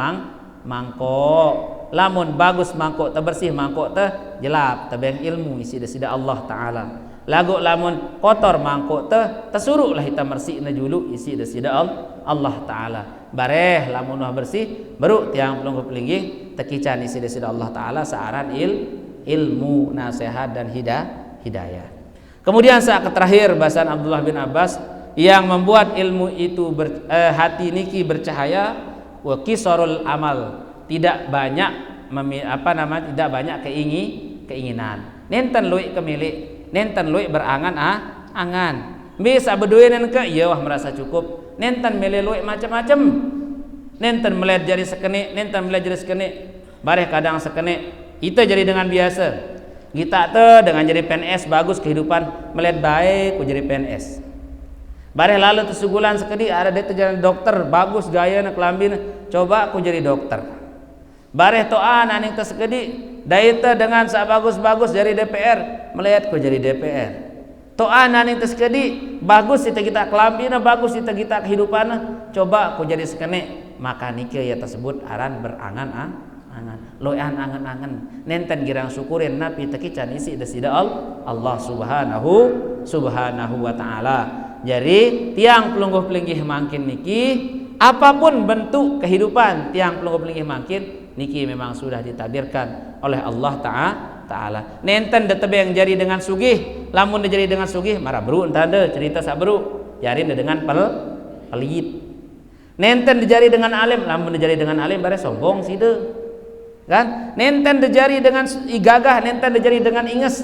mangkok. Lamun bagus mangkok teh bersih mangkok teh jelap tebeng ilmu isi desida Allah taala. Lagu lamun kotor mangkok teh tersuruhlah kita bersihna julu isi desida Allah taala. Bareh lamun bersih baru tiang pelungguh pelinggih tekican isi desida Allah taala saaran ilmu nasihat dan hidayah. Kemudian saat terakhir bahasan Abdullah bin Abbas yang membuat ilmu itu hati niki bercahaya, wa qisarul amal, tidak banyak tidak banyak keinginan. Nenten luik kemilik, nenten luik berangan-angan. Bisa beduinen ke iya wah merasa cukup. Nenten mele luik macam-macam. Nenten melihat jari sekene, nenten melihat jari sekene. Bareh kadang sekene, itu jadi dengan biasa. Kita tuh dengan jadi PNS bagus kehidupan, melihat baik ku jadi PNS. Bareh lalu tesugulan sekedi ada dia jadi dokter bagus gaya nak kelambin, coba aku jadi dokter. Bareh toa naning tesekedi daita dengan sa bagus-bagus dari DPR, melihat ku jadi DPR. Toa naning tesekedi bagus kita kelambin, bagus kita kehidupan, coba aku jadi sekene, maka nikah ya tersebut aran berangan-angan. Loyan angan-angan nenten girang syukurin napi tekican isi desida Allah Subhanahu wa taala. Jadi tiang pelungguh pelinggih makin niki apapun bentuk kehidupan tiang pelungguh pelinggih makin niki memang sudah ditakdirkan oleh Allah taala. Nenten da tebeng jari dengan sugih, lamun da jari dengan sugih marah bru entade cerita sak bru, jari da dengan pelit. Nenten da jari dengan alim, lamun da jari dengan alim bare sombong sih deh. Kan? Nenten da jari dengan igagah, nenten da jari dengan inges.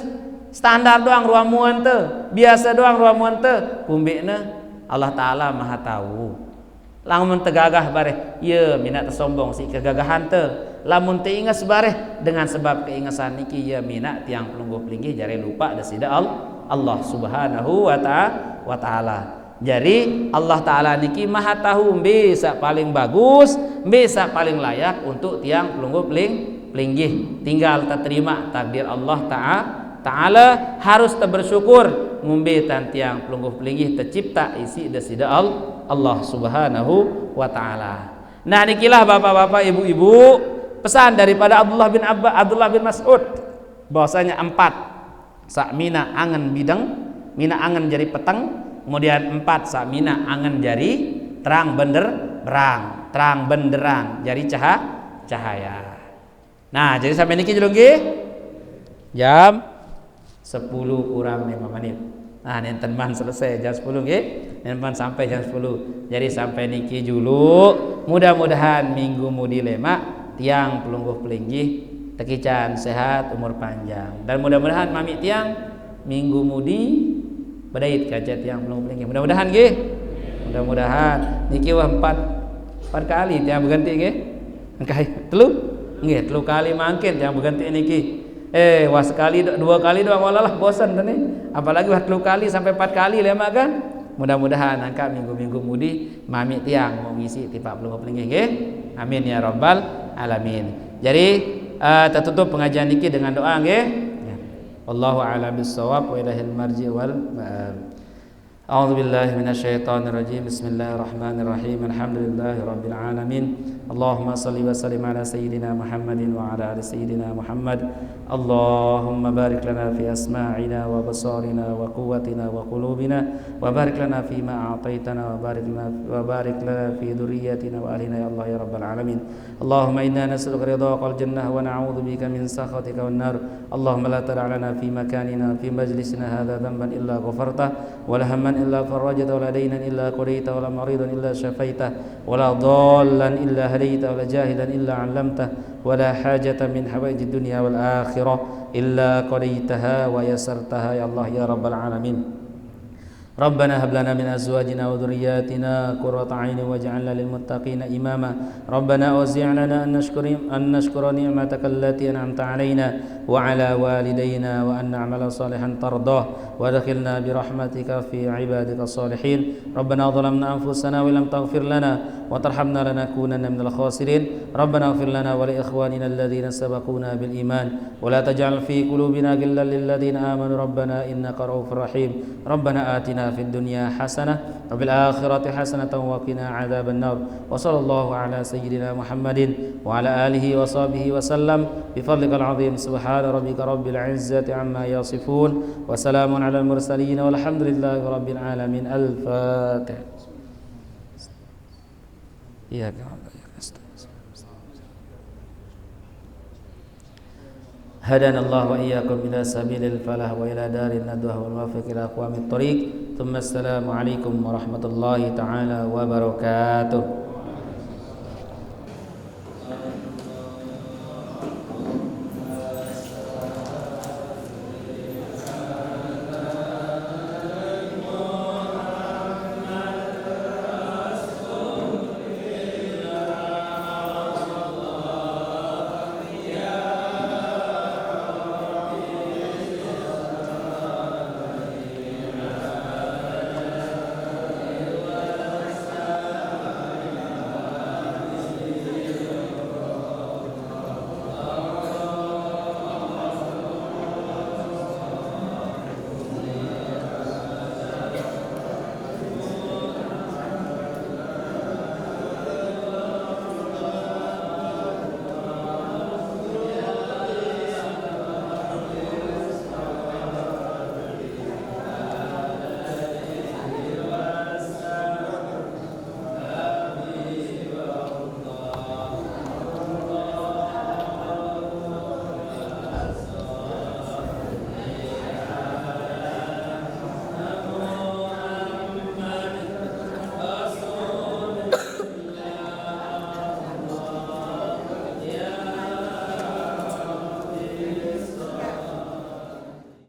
Standar doang ruamuan teh, biasa doang ruamuan teh, kumbena Allah taala Maha tahu. Lamun tegagah bareh, ye minat sombong si kegagahan teh. Lamun teu inges bareh dengan sebab keingesan niki ye minat tiang pelungguh pelinggih jare lupa da sida Allah Subhanahu wa taala. Jadi Allah taala niki Maha tahu bisa paling bagus, bisa paling layak untuk tiang pelungguh pelinggih. Tinggal terima takdir Allah taala, harus bersyukur ngumbe tiang pelungguh pelinggih tercipta isi da sida Allah Subhanahu wa taala. Nah nikilah bapak-bapak, ibu-ibu, pesan daripada Abdullah bin Mas'ud bahwasanya 4 sak mina angen bideng, mina angen jari peteng, kemudian 4 sak mina angen jari terang benderang jari cahaya. Nah, jadi sampai niki jelung nggih. Jam 10 kurang 5 menit. Nah, nenten man selesai jam 10 nggih. Nenten man sampai jam 10. Jadi sampai niki dulu. Mudah-mudahan minggu mudi lema tiang pelungguh pelinggih tekican sehat umur panjang. Dan mudah-mudahan mami tiang minggu mudi badait kaca tiang pelungguh pelinggih. Mudah-mudahan nggih. Mudah-mudahan niki wah 4 kali tiang berganti nggih. Engkai telu? Nggih, 3 kali mangkin tiang berganti niki. Wah sekali 2 kali doang walalah bosan nih. Apalagi wah 3 kali sampai 4 kali lema kan. Mudah-mudahan angka minggu-minggu mudi mami tiang mau ngisi tipak pelungguh pelinggih nggih. Amin ya rabbal alamin. Jadi tertutup pengajian niki dengan doa nggih. Ya. Wallahu a'lam bissawab wa ilahil marji wal ma'ab. A'udzu billahi minasyaitonir rajim. Bismillahirrahmanirrahim. Alhamdulillahi rabbil alamin. Allahumma shalli wa sallim ala sayyidina Muhammadin wa ala ali sayyidina Muhammad. Allahumma barik lana fi asma'ina wa basarina wa quwwatina wa qulubina wa barik lana fi ma a'taitana wa barik lana fi dhurriyyatina wa ahlina ya Allah ya rabbal alamin. Allahumma inna nas'aluka ridhaka wal jannah wa na'udzu bika min sakhatika wan nar. Allahumma la tada' lana fi makanina fi majlisina hadha dhanban illa ghafartah wa la hamman إلا فرجت ولا دينا إلا قضيت ولا مريضا إلا شفيته ولا ضالا إلا هديته ولا جاهلا إلا علمته ولا حاجة من حوائج الدنيا والآخرة إلا قضيتها ويسرتها يا الله يا رب العالمين. ربنا هب لنا من أزواجنا وذرياتنا قرة عين واجعلنا للمتقين إماما. ربنا أوزعنا أن نشكر نعمتك التي أنعمت علينا وعلى والدينا وأن نعمل صالحا ترضاه وادخلنا برحمتك في عبادك الصالحين. ربنا ظلمنا أنفسنا وإن لم تغفر لنا وترحمنا لنكونن من الخاسرين. ربنا اغفر لنا ولإخواننا الذين سبقونا بالإيمان ولا تجعل في قلوبنا غلا للذين آمنوا ربنا إنك رؤوف رحيم. ربنا آتنا في الدنيا حسنة وفي الآخرة حسنة وقنا عذاب النار. وصلى الله على سيدنا محمد وعلى آله وصحبه وسلم بفضلك العظيم. سبحان ربك رب العزة عما يصفون وسلام على المرسلين والحمد لله رب العالمين. الفاتح. هدانا الله وإياكم إلى سبيل الفلاح وإلى دار الندوة والوافق إلى أقوام الطريق. ثم السلام عليكم ورحمة الله تعالى وبركاته.